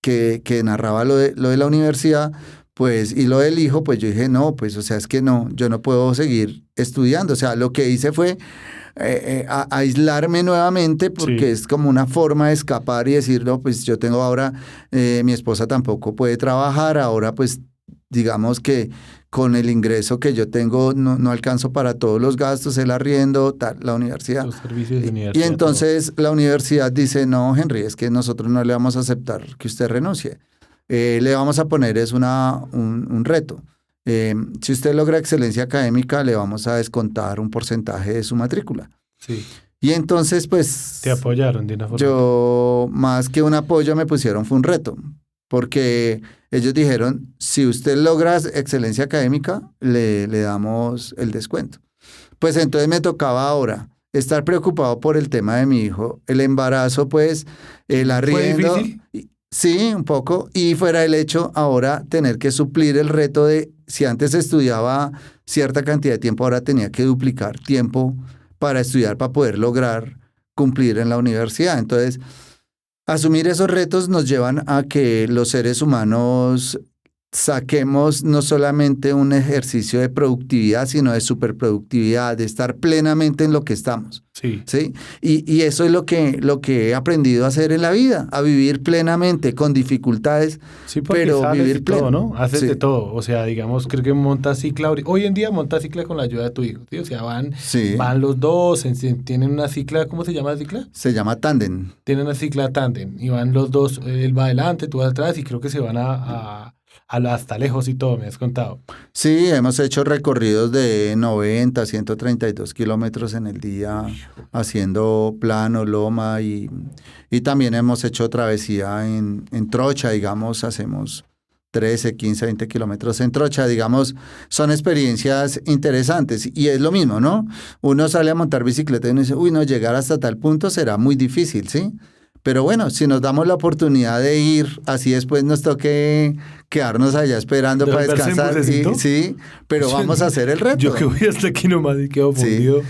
que narraba lo de la universidad, pues, y lo del hijo, pues yo dije, no, pues, o sea, es que no, yo no puedo seguir estudiando. O sea, lo que hice fue aislarme nuevamente porque
Sí.
es como una forma de escapar y decir, no, pues yo tengo ahora, mi esposa tampoco puede trabajar, ahora pues digamos que con el ingreso que yo tengo no alcanzo para todos los gastos, el arriendo, tal, la universidad.
Los servicios de
Y
universidad, todo.
entonces la universidad dice, no, Henry, es que nosotros no le vamos a aceptar que usted renuncie. Le vamos a poner es un reto. Si usted logra excelencia académica, le vamos a descontar un porcentaje de su matrícula.
Sí.
Y entonces, pues...
Te apoyaron de una forma.
Yo, más que un apoyo, me pusieron fue un reto. Porque ellos dijeron, si usted logra excelencia académica, le damos el descuento. Pues entonces me tocaba ahora estar preocupado por el tema de mi hijo, el embarazo, pues, el arriendo.
¿Fue difícil?
Sí, un poco. Y fuera el hecho, ahora tener que suplir el reto de, si antes estudiaba cierta cantidad de tiempo, ahora tenía que duplicar tiempo para estudiar, para poder lograr cumplir en la universidad. Entonces, asumir esos retos nos llevan a que los seres humanos saquemos no solamente un ejercicio de productividad, sino de superproductividad, de estar plenamente en lo que estamos.
Sí.
¿Sí? Y eso es lo que he aprendido a hacer en la vida, a vivir plenamente, con dificultades,
Sí, porque
pero
sales
vivir
de todo,
pleno.
¿no? Haces
Sí.
de todo. O sea, digamos, creo que montas cicla. Hoy en día montas cicla con la ayuda de tu hijo, ¿sí? O sea,
Sí.
van los dos, tienen una cicla, ¿cómo se llama la cicla?
Se llama tándem.
Tienen una cicla tándem y van los dos, él va adelante, tú vas atrás y creo que se van hasta lejos y todo, me has contado.
Sí, hemos hecho recorridos de 90, 132 kilómetros en el día, haciendo plano, loma y también hemos hecho travesía en trocha, digamos, hacemos 13, 15, 20 kilómetros en trocha, digamos, son experiencias interesantes y es lo mismo, ¿no? Uno sale a montar bicicleta y uno dice, uy, no, llegar hasta tal punto será muy difícil, ¿sí? Pero bueno, si nos damos la oportunidad de ir, así después nos toque quedarnos allá esperando para
¿Devolverse en
descansar.
bucecito?
Sí, pero vamos a hacer el reto.
Yo que voy hasta aquí nomás y quedo
Sí.
fundido.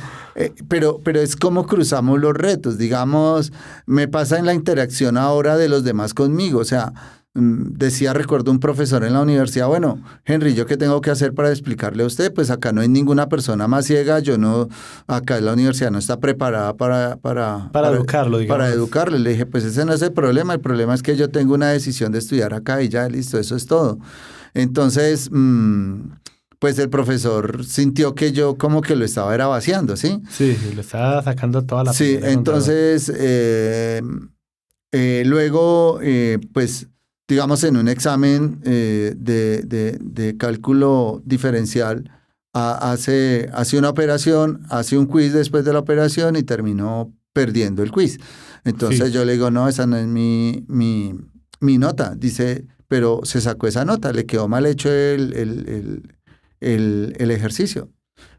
Pero es como cruzamos los retos. Digamos, me pasa en la interacción ahora de los demás conmigo. O sea, recuerdo un profesor en la universidad, bueno, Henry, ¿yo qué tengo que hacer para explicarle a usted? Pues acá no hay ninguna persona más ciega, acá la universidad no está preparada para
educarlo, digamos.
Para educarle. Le dije, pues ese no es el problema es que yo tengo una decisión de estudiar acá y ya, listo, eso es todo. Entonces, pues el profesor sintió que yo como que lo estaba era vaciando, ¿sí?
Sí, lo estaba sacando toda la
Sí,
piedra
entonces, luego, pues, digamos, en un examen de cálculo diferencial, hace una operación, hace un quiz después de la operación y terminó perdiendo el quiz. Entonces
Sí.
yo le digo, no, esa no es mi nota. Dice, pero se sacó esa nota, le quedó mal hecho el ejercicio.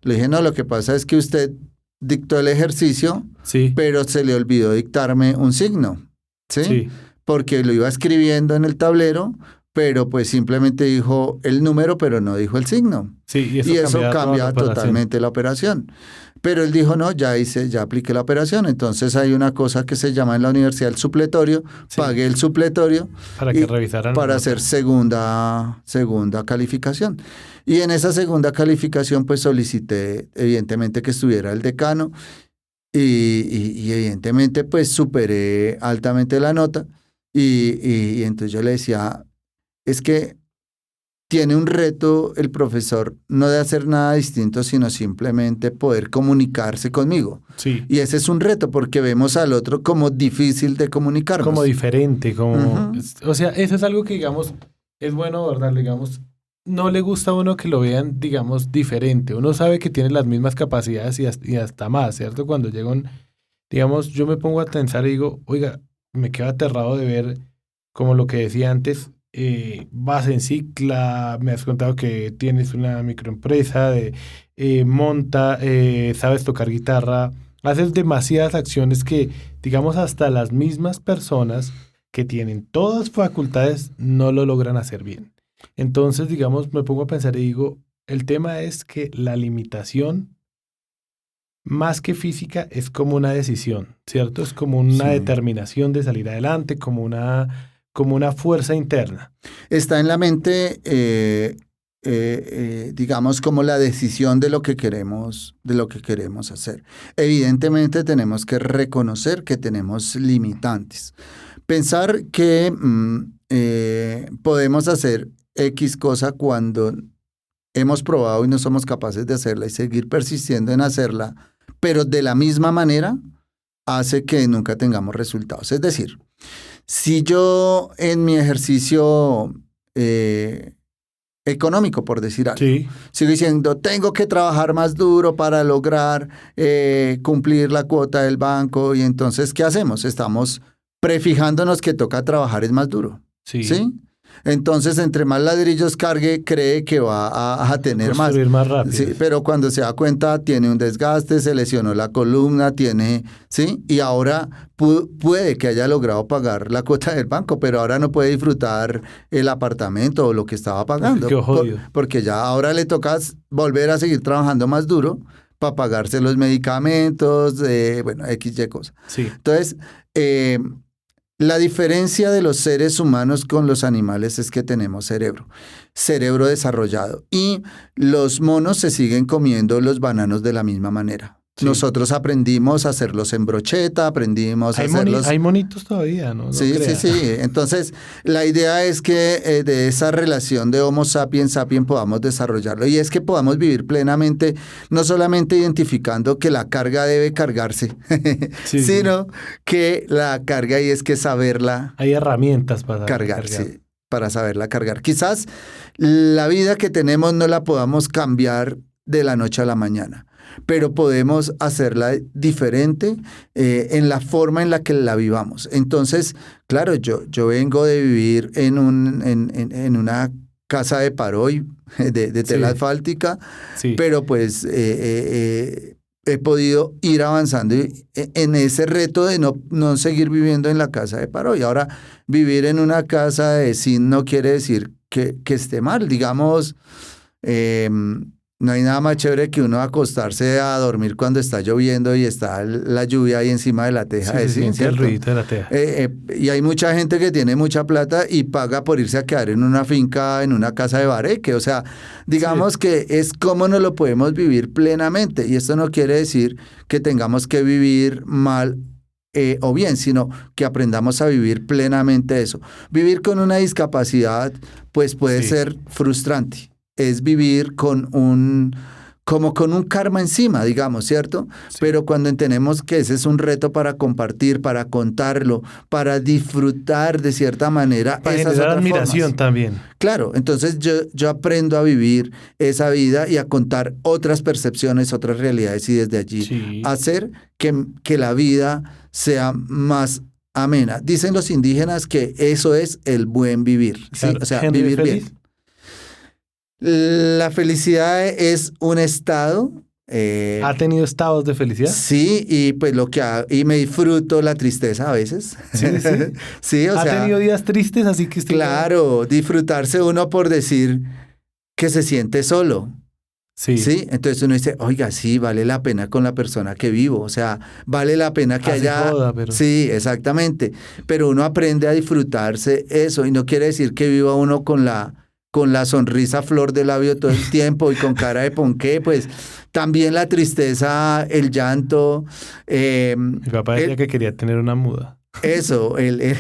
Le dije, no, lo que pasa es que usted dictó el ejercicio,
Sí.
pero se le olvidó dictarme un signo, ¿sí?
Sí.
Porque lo iba escribiendo en el tablero, pero pues simplemente dijo el número, pero no dijo el signo.
Sí,
Y eso
cambia toda
cambia
la operación.
totalmente la operación. Pero él dijo, no, ya apliqué la operación. Entonces hay una cosa que se llama en la universidad el supletorio.
Sí.
Pagué el supletorio
Para que revisaran.
para hacer segunda calificación. Y en esa segunda calificación, pues solicité, evidentemente, que estuviera el decano. Y evidentemente, pues superé altamente la nota. Y entonces yo le decía, es que tiene un reto el profesor, no de hacer nada distinto, sino simplemente poder comunicarse conmigo.
Sí.
Y ese es un reto porque vemos al otro como difícil de comunicarnos.
Como diferente, como...
Ujú.
O sea, eso es algo que, digamos, es bueno abordarlo, digamos, no le gusta a uno que lo vean, digamos, diferente. Uno sabe que tiene las mismas capacidades y hasta más, ¿cierto? Cuando llega digamos, yo me pongo a pensar y digo, oiga, me quedo aterrado de ver, como lo que decía antes, vas en cicla, me has contado que tienes una microempresa, sabes tocar guitarra, haces demasiadas acciones que, digamos, hasta las mismas personas que tienen todas facultades no lo logran hacer bien. Entonces, digamos, me pongo a pensar y digo, el tema es que la limitación, más que física, es como una decisión, ¿cierto? Es como una
Sí.
determinación de salir adelante, como una fuerza interna.
Está en la mente, digamos, como la decisión de lo que queremos hacer. Evidentemente tenemos que reconocer que tenemos limitantes. Pensar que podemos hacer X cosa cuando hemos probado y no somos capaces de hacerla y seguir persistiendo en hacerla, pero de la misma manera hace que nunca tengamos resultados. Es decir, Si yo en mi ejercicio económico, por decir algo,
Sí.
sigo diciendo, tengo que trabajar más duro para lograr cumplir la cuota del banco, y entonces, ¿qué hacemos? Estamos prefijándonos que toca trabajar es más duro.
Sí.
¿Sí? Entonces, entre más ladrillos cargue, cree que va a tener más.
Construir más rápido.
Sí, pero cuando se da cuenta, tiene un desgaste, se lesionó la columna, ¿sí? Y ahora puede que haya logrado pagar la cuota del banco, pero ahora no puede disfrutar el apartamento o lo que estaba pagando.
Qué jodido.
Porque ya ahora le toca volver a seguir trabajando más duro para pagarse los medicamentos, bueno, XY cosas.
Sí.
Entonces, la diferencia de los seres humanos con los animales es que tenemos cerebro desarrollado, y los monos se siguen comiendo los bananos de la misma manera. Sí. Nosotros aprendimos a hacerlos en brocheta, aprendimos a hacerlos...
Hay monitos todavía, ¿no?
Sí, sí. Entonces, la idea es que de esa relación de Homo sapiens sapiens podamos desarrollarlo, y es que podamos vivir plenamente, no solamente identificando que la carga debe cargarse, sino que la carga, y es que saberla...
Hay herramientas para
cargar. Sí, para saberla cargar. Quizás la vida que tenemos no la podamos cambiar de la noche a la mañana, pero podemos hacerla diferente en la forma en la que la vivamos. Entonces, claro, yo vengo de vivir en una casa de Paroy, de tela asfáltica, pero pues he podido ir avanzando en ese reto de no seguir viviendo en la casa de Paroy. Ahora, vivir en una casa de zinc no quiere decir que esté mal, digamos... no hay nada más chévere que uno acostarse a dormir cuando está lloviendo y está la lluvia ahí encima de la teja.
Sí, el ruidito de la teja.
Y hay mucha gente que tiene mucha plata y paga por irse a quedar en una finca, en una casa de bareque. O sea, digamos que es cómo nos lo podemos vivir plenamente. Y esto no quiere decir que tengamos que vivir mal o bien, sino que aprendamos a vivir plenamente eso. Vivir con una discapacidad, pues puede ser frustrante. Es vivir como con un karma encima, digamos, ¿cierto? Sí. Pero cuando entendemos que ese es un reto para compartir, para contarlo, para disfrutar de cierta manera.
Para generar admiración formas. También.
Claro, entonces yo aprendo a vivir esa vida y a contar otras percepciones, otras realidades, y desde allí hacer que la vida sea más amena. Dicen los indígenas que eso es el buen vivir,
claro.
¿sí? O sea,
Henry
vivir
feliz.
Bien. La felicidad es un estado.
¿Ha tenido estados de felicidad?
Sí, y pues y me disfruto la tristeza a veces.
Sí.
Sí,
¿Ha tenido días tristes? Así que
claro, disfrutarse uno por decir que se siente solo. Sí. Entonces uno dice, oiga, sí, vale la pena con la persona que vivo, o sea, vale la pena que haya...
Joda, pero...
Sí, exactamente, pero uno aprende a disfrutarse eso, y no quiere decir que viva uno con la sonrisa flor de labio todo el tiempo y con cara de ponqué, pues también la tristeza, el llanto.
Mi papá decía que quería tener una muda.
Eso, el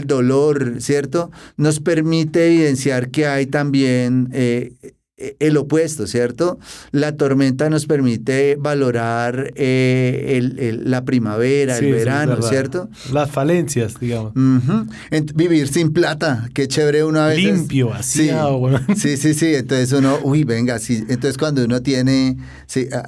dolor, ¿cierto? Nos permite evidenciar que hay también el opuesto, ¿cierto? La tormenta nos permite valorar la primavera, el verano, ¿cierto?
Las falencias, digamos.
Vivir sin plata, qué chévere uno a veces.
Limpio, vaciado. Bueno.
Sí. Entonces uno, venga, sí. Entonces cuando uno tiene,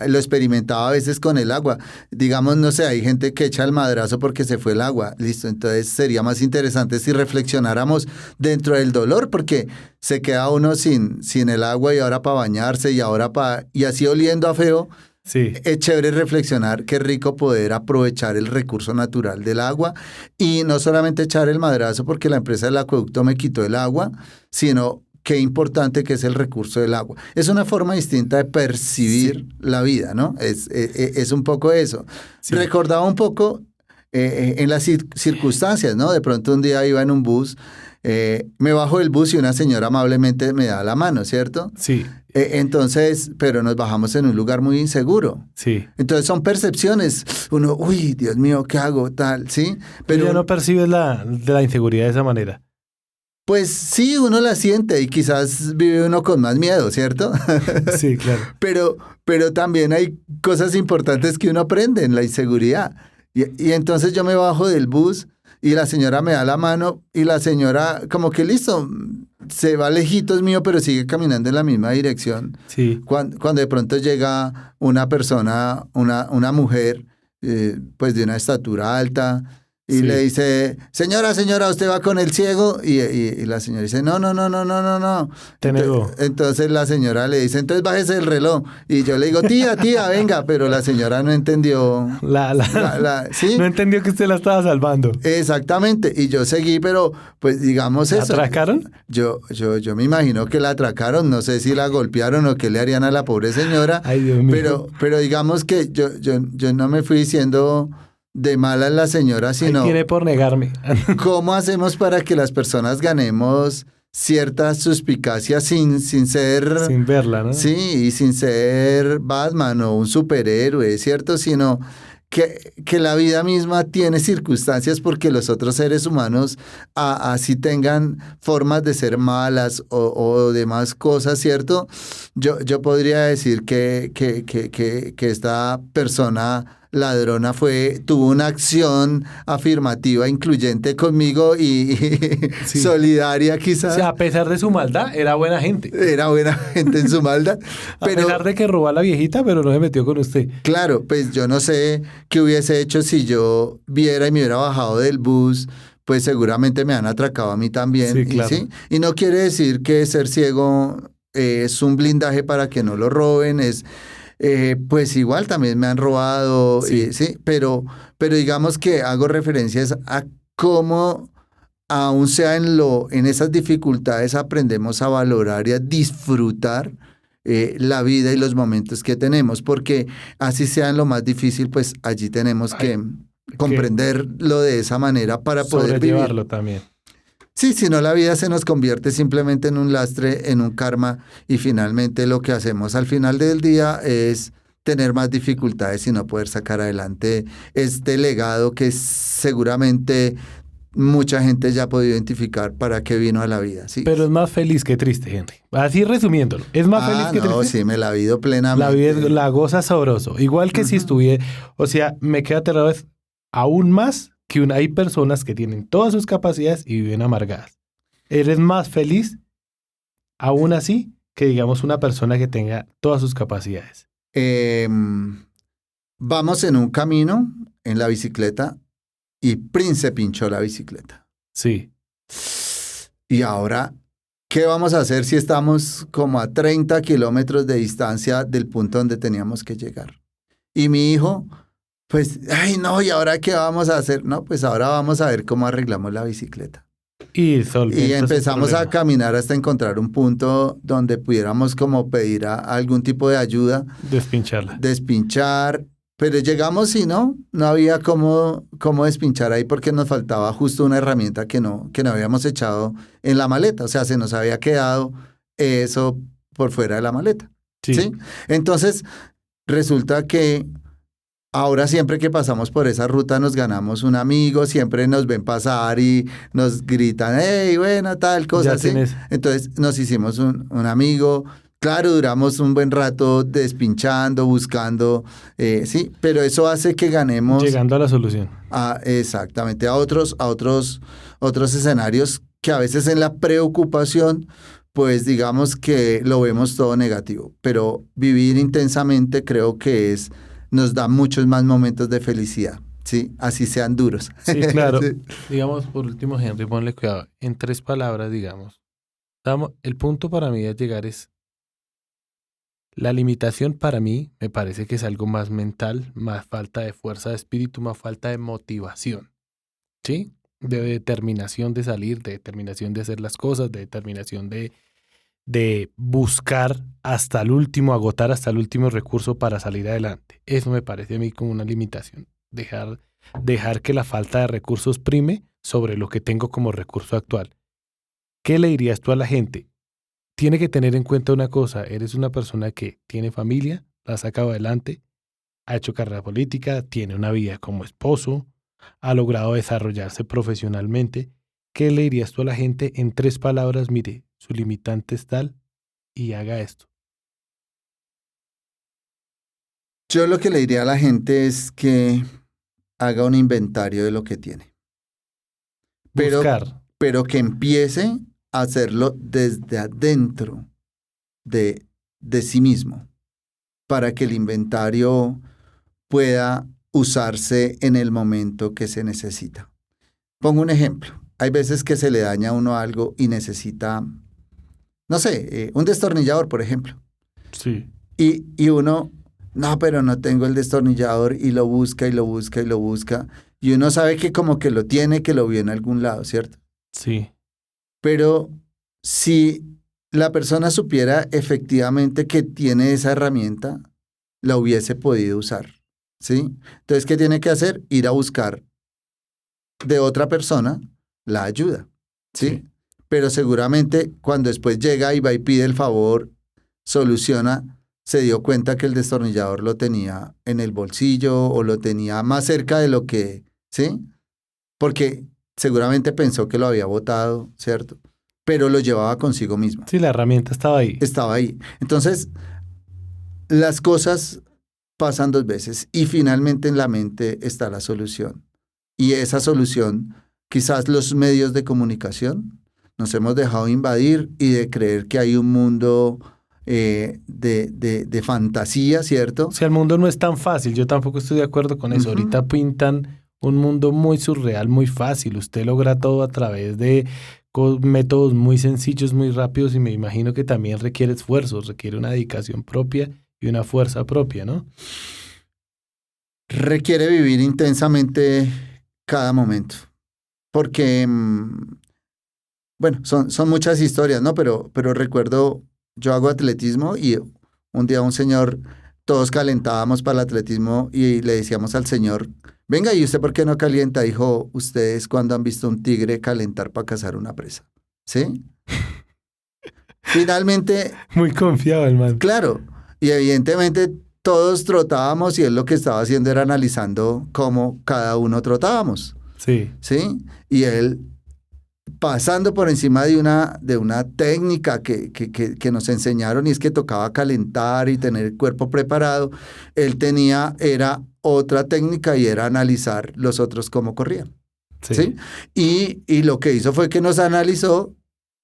lo experimentaba a veces con el agua. Digamos, no sé, hay gente que echa el madrazo porque se fue el agua. Listo, entonces sería más interesante si reflexionáramos dentro del dolor, porque se queda uno sin el agua, y ahora para bañarse, y así oliendo a feo.
Sí.
Es chévere reflexionar, qué rico poder aprovechar el recurso natural del agua, y no solamente echar el madrazo porque la empresa del acueducto me quitó el agua, sino qué importante que es el recurso del agua. Es una forma distinta de percibir la vida, ¿no? Es un poco eso. Sí. Recordaba un poco en las circunstancias, ¿no? De pronto un día iba en un bus, me bajo del bus y una señora amablemente me da la mano, ¿cierto?
Sí.
Entonces, pero nos bajamos en un lugar muy inseguro.
Sí.
Entonces son percepciones. Uno, Dios mío, ¿qué hago? Tal, ¿sí?
Pero ya no percibes la inseguridad de esa manera.
Pues sí, uno la siente y quizás vive uno con más miedo, ¿cierto?
Sí, claro.
Pero también hay cosas importantes que uno aprende en la inseguridad. Y entonces yo me bajo del bus y la señora me da la mano y la señora como que listo, se va lejitos mío, pero sigue caminando en la misma dirección.
Sí,
Cuando de pronto llega una persona, una mujer, pues de una estatura alta, y le
sí.
dice, señora, usted va con el ciego, y la señora dice, no.
Te negó.
Entonces la señora le dice, entonces bájese el reloj, y yo le digo, tía, venga, pero la señora no entendió,
No
¿sí?
entendió que usted la estaba salvando.
Exactamente, y yo seguí, pero pues digamos
¿La
eso.
atracaron?
Yo me imagino que la atracaron, no sé si la golpearon o qué le harían a la pobre señora,
Ay, Dios mío.
pero digamos que yo no me fui diciendo de mala la señora,
Ahí
sino
tiene por negarme.
cómo hacemos para que las personas ganemos cierta suspicacia sin ser,
Sin verla, ¿no?
sí, y sin ser Batman o un superhéroe, ¿cierto? Sino que la vida misma tiene circunstancias porque los otros seres humanos, así tengan formas de ser malas o demás cosas, ¿cierto? Yo podría decir que esta persona ladrona tuvo una acción afirmativa, incluyente conmigo y
Sí.
solidaria
O
quizás.
sea, a pesar de su maldad, era buena gente.
Era buena gente en su maldad,
A
pero
pesar de que robó a la viejita, pero no se metió con usted.
claro, pues yo no sé qué hubiese hecho si yo viera y me hubiera bajado del bus, pues seguramente me han atracado a mí también,
Sí,
y
claro.
sí, y no quiere decir que ser ciego es un blindaje para que no lo roben, pues igual también me han robado,
Sí.
sí, pero digamos que hago referencias a cómo aún sea en esas dificultades aprendemos a valorar y a disfrutar la vida y los momentos que tenemos, porque así sea en lo más difícil, pues allí tenemos
Hay
que
que
comprenderlo de esa manera para poder vivir.
sobrellevarlo también.
Sí, si no la vida se nos convierte simplemente en un lastre, en un karma, y finalmente lo que hacemos al final del día es tener más dificultades y no poder sacar adelante este legado que seguramente mucha gente ya ha podido identificar para qué vino a la vida, ¿sí?
Pero es más feliz que triste, Henry. Así resumiéndolo. ¿Es más feliz que
No,
triste?
sí, me la he vivido
La vida
plenamente.
la goza sabroso. Igual que si
Ujú.
estuviera. O sea, me queda aterrado es aún más que hay personas que tienen todas sus capacidades y viven amargadas. Eres más feliz aún así que, digamos, una persona que tenga todas sus capacidades.
Vamos en un camino en la bicicleta y Prince se pinchó la bicicleta.
Sí.
Y ahora, ¿qué vamos a hacer si estamos como a 30 kilómetros de distancia del punto donde teníamos que llegar? Y mi hijo, pues, ay no, ¿y ahora qué vamos a hacer? No, pues ahora vamos a ver cómo arreglamos la bicicleta.
Y
Y
solventa su
empezamos a
problema.
caminar hasta encontrar un punto donde pudiéramos como pedir algún tipo de ayuda,
Despincharla.
despinchar, pero llegamos y no había cómo despinchar ahí porque nos faltaba justo una herramienta que no habíamos echado en la maleta, o sea, se nos había quedado eso por fuera de la maleta,
Sí.
¿sí? Entonces, resulta que ahora siempre que pasamos por esa ruta nos ganamos un amigo, siempre nos ven pasar y nos gritan, hey, bueno, tal cosa,
Ya
¿sí?
tienes.
Entonces nos hicimos un amigo. Claro, duramos un buen rato despinchando, buscando, sí, pero eso hace que ganemos
Llegando a la solución.
exactamente otros escenarios que a veces en la preocupación, pues digamos que lo vemos todo negativo, pero vivir intensamente creo que nos da muchos más momentos de felicidad, sí, así sean duros.
Sí, claro.
Sí.
Digamos, por último, Henry, ponle cuidado. En 3 palabras, digamos. El punto para mí de llegar es la limitación para mí me parece que es algo más mental, más falta de fuerza de espíritu, más falta de motivación, ¿sí? De determinación de salir, de determinación de hacer las cosas, de determinación de buscar hasta el último, agotar hasta el último recurso para salir adelante. Eso me parece a mí como una limitación. Dejar que la falta de recursos prime sobre lo que tengo como recurso actual. ¿Qué le dirías tú a la gente? Tiene que tener en cuenta una cosa, eres una persona que tiene familia, la ha sacado adelante, ha hecho carrera política, tiene una vida como esposo, ha logrado desarrollarse profesionalmente. ¿Qué le dirías tú a la gente en 3 palabras? Mire, su limitante es tal y haga esto.
Yo lo que le diría a la gente es que haga un inventario de lo que tiene.
Buscar.
Pero que empiece a hacerlo desde adentro de sí mismo, para que el inventario pueda usarse en el momento que se necesita. Pongo un ejemplo. Hay veces que se le daña a uno algo y necesita, no sé, un destornillador, por ejemplo.
Sí.
Y uno, no, pero no tengo el destornillador, y lo busca y lo busca y lo busca. Y uno sabe que como que lo tiene, que lo vio en algún lado, ¿cierto?
Sí.
Pero si la persona supiera efectivamente que tiene esa herramienta, la hubiese podido usar, ¿sí? Entonces, ¿qué tiene que hacer? Ir a buscar de otra persona la ayuda, ¿sí?
Sí.
Pero seguramente cuando después llega y va y pide el favor, soluciona, se dio cuenta que el destornillador lo tenía en el bolsillo o lo tenía más cerca de lo que, ¿sí? Porque seguramente pensó que lo había botado, ¿cierto? Pero lo llevaba consigo mismo.
Sí, la herramienta estaba ahí.
Estaba ahí. Entonces, las cosas pasan dos veces y finalmente en la mente está la solución. Y esa solución, quizás los medios de comunicación, nos hemos dejado invadir y de creer que hay un mundo de fantasía, ¿cierto?
O sea, el mundo no es tan fácil. Yo tampoco estoy de acuerdo con eso.
Ujú.
Ahorita pintan un mundo muy surreal, muy fácil. Usted logra todo a través de métodos muy sencillos, muy rápidos, y me imagino que también requiere esfuerzos, requiere una dedicación propia y una fuerza propia, ¿no?
Requiere vivir intensamente cada momento. Porque, bueno, son muchas historias, ¿no? Pero recuerdo, yo hago atletismo y un día un señor, todos calentábamos para el atletismo y le decíamos al señor, venga, ¿y usted por qué no calienta? Dijo, ¿ustedes cuándo han visto un tigre calentar para cazar una presa? ¿Sí? Finalmente,
Muy confiado el man.
claro, y evidentemente todos trotábamos y él lo que estaba haciendo era analizando cómo cada uno trotábamos,
Sí.
¿sí? Y él pasando por encima de una técnica que nos enseñaron, y es que tocaba calentar y tener el cuerpo preparado, él era otra técnica y era analizar los otros cómo corrían,
Sí.
¿sí? Y lo que hizo fue que nos analizó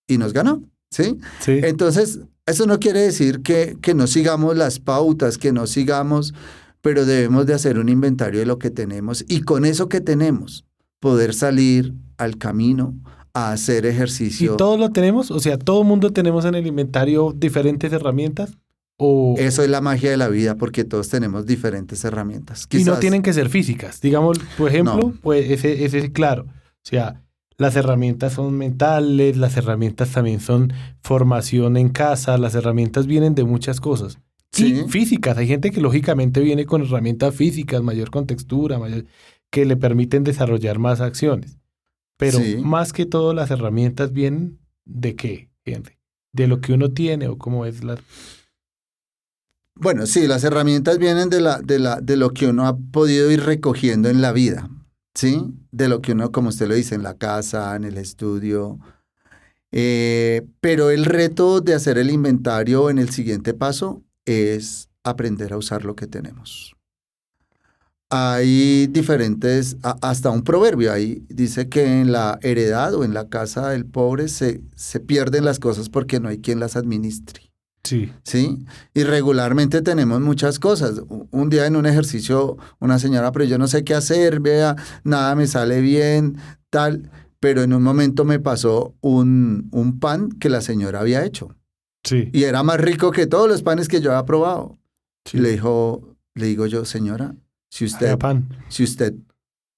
y nos ganó, ¿sí?
Sí.
Entonces, eso no quiere decir que no sigamos las pautas, que no sigamos, pero debemos de hacer un inventario de lo que tenemos y con eso que tenemos, poder salir al camino a hacer
¿Y
ejercicio.
todos lo tenemos? O sea, ¿todo mundo tenemos en el inventario diferentes herramientas? O,
Eso es la magia de la vida, porque todos tenemos diferentes herramientas.
y no
Quizás,
tienen que ser físicas. Digamos, por ejemplo,
no,
pues ese claro. O sea, las herramientas son mentales, las herramientas también son formación en casa, las herramientas vienen de muchas cosas.
sí,
Y físicas. Hay gente que lógicamente viene con herramientas físicas, mayor contextura, que le permiten desarrollar más acciones. Pero
sí.
más que todo las herramientas vienen ¿de qué, gente? De lo que uno tiene o cómo es la...
Bueno, sí, las herramientas vienen de lo que uno ha podido ir recogiendo en la vida, ¿sí? De lo que uno, como usted lo dice, en la casa, en el estudio. Pero el reto de hacer el inventario en el siguiente paso es aprender a usar lo que tenemos. Hay diferentes, hasta un proverbio ahí dice que en la heredad o en la casa del pobre se pierden las cosas porque no hay quien las administre.
Sí.
¿Sí? Y regularmente tenemos muchas cosas. Un día en un ejercicio, una señora, pero yo no sé qué hacer, vea, nada me sale bien, tal. Pero en un momento me pasó un pan que la señora había hecho.
Sí.
Y era más rico que todos los panes que yo había probado.
Sí.
Y le digo yo, señora, si
Haga pan.
usted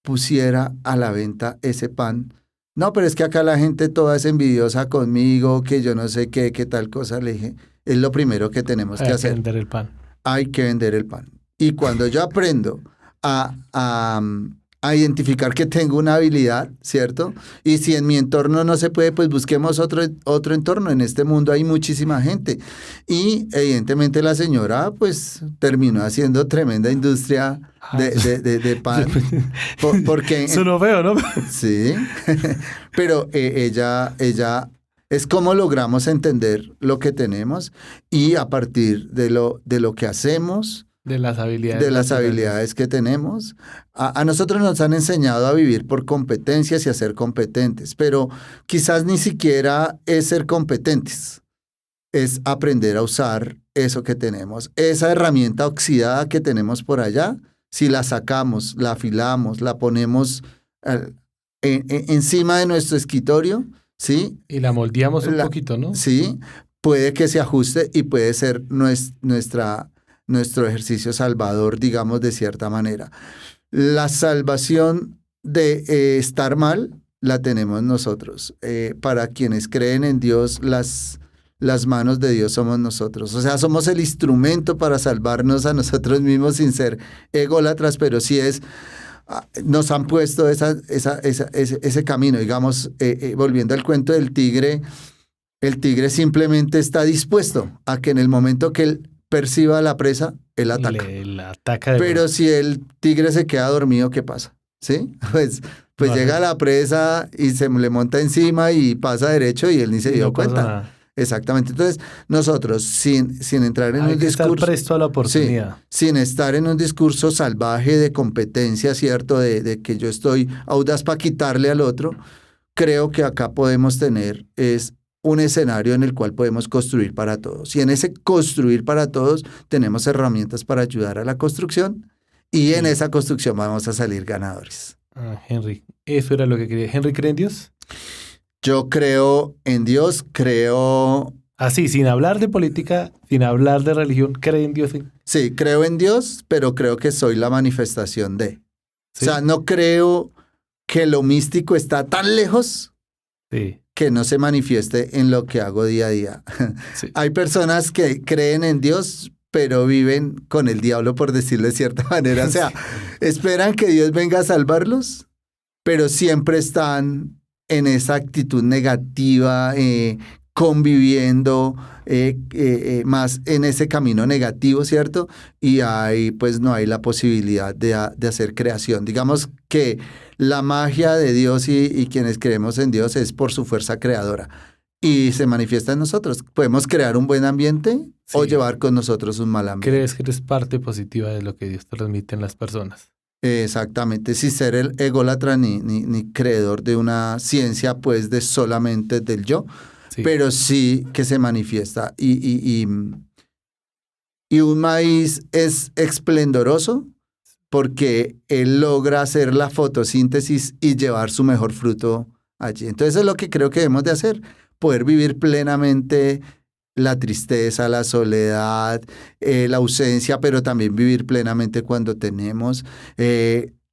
pusiera a la venta ese pan, no, pero es que acá la gente toda es envidiosa conmigo, que yo no sé qué tal cosa. Le dije, es lo primero que tenemos que
Hay que
hacer.
vender el pan.
Hay que vender el pan. Y cuando yo aprendo a identificar que tengo una habilidad, ¿cierto? Y si en mi entorno no se puede, pues busquemos otro entorno. En este mundo hay muchísima gente. Y evidentemente la señora, pues, terminó haciendo tremenda industria de pan. Porque
Sonó feo, ¿no?
sí, pero ella es cómo logramos entender lo que tenemos y a partir de lo que hacemos,
De las habilidades.
de las habilidades que tenemos. A nosotros nos han enseñado a vivir por competencias y a ser competentes, pero quizás ni siquiera es ser competentes, es aprender a usar eso que tenemos. Esa herramienta oxidada que tenemos por allá, si la sacamos, la afilamos, la ponemos encima de nuestro escritorio, ¿sí?
Y la moldeamos un poquito, ¿no?
Sí, puede que se ajuste y puede ser nuestro ejercicio salvador, digamos, de cierta manera. La salvación de estar mal la tenemos nosotros. Para quienes creen en Dios, las manos de Dios somos nosotros. O sea, somos el instrumento para salvarnos a nosotros mismos sin ser ególatras, pero sí nos han puesto ese camino. Digamos, volviendo al cuento del tigre, el tigre simplemente está dispuesto a que en el momento que él perciba la presa, él ataca.
La ataca
pero si el tigre se queda dormido, ¿qué pasa? ¿Sí? Pues no, llega la presa y se le monta encima y pasa derecho y él ni se dio cuenta. Nada. Exactamente. Entonces, nosotros, sin entrar en un discurso...
estar presto a la oportunidad.
Sí, sin estar en un discurso salvaje de competencia, ¿cierto? De que yo estoy audaz para quitarle al otro, creo que acá podemos tener un escenario en el cual podemos construir para todos. Y en ese construir para todos tenemos herramientas para ayudar a la construcción y en esa construcción vamos a salir ganadores.
Henry, eso era lo que quería. ¿Henry cree en Dios?
Yo creo en Dios, creo...
Así, sin hablar de política, sin hablar de religión, ¿cree en Dios?
Sí, creo en Dios, pero creo que soy la manifestación de. ¿Sí? O sea, no creo que lo místico está tan lejos que no se manifieste en lo que hago día a día. Sí. Hay personas que creen en Dios, pero viven con el diablo, por decirlo de cierta manera. O sea, esperan que Dios venga a salvarlos, pero siempre están en esa actitud negativa, conviviendo más en ese camino negativo, ¿cierto? Y ahí pues no hay la posibilidad de hacer creación. Digamos que la magia de Dios y quienes creemos en Dios es por su fuerza creadora y se manifiesta en nosotros. Podemos crear un buen ambiente o llevar con nosotros un mal ambiente.
¿Crees que eres parte positiva de lo que Dios transmite en las personas?
Exactamente, sin ser el ególatra ni creedor de una ciencia pues de solamente del yo, pero sí que se manifiesta. Y un maíz es esplendoroso porque él logra hacer la fotosíntesis y llevar su mejor fruto allí. Entonces es lo que creo que debemos de hacer, poder vivir plenamente la tristeza, la soledad, la ausencia, pero también vivir plenamente cuando tenemos,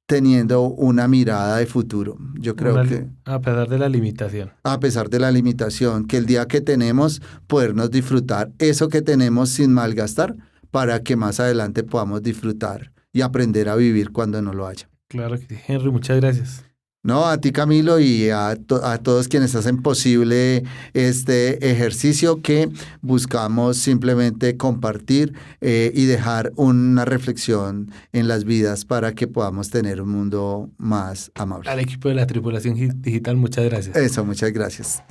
teniendo una mirada de futuro. Yo creo que...
A pesar de la limitación.
A pesar de la limitación, que el día que tenemos, podernos disfrutar eso que tenemos sin malgastar, para que más adelante podamos disfrutar y aprender a vivir cuando no lo haya.
Claro que sí. Henry, muchas gracias.
No, a ti Camilo y a todos quienes hacen posible este ejercicio que buscamos simplemente compartir y dejar una reflexión en las vidas para que podamos tener un mundo más amable.
Al equipo de la Tripulación Digital, muchas gracias.
Eso, muchas gracias.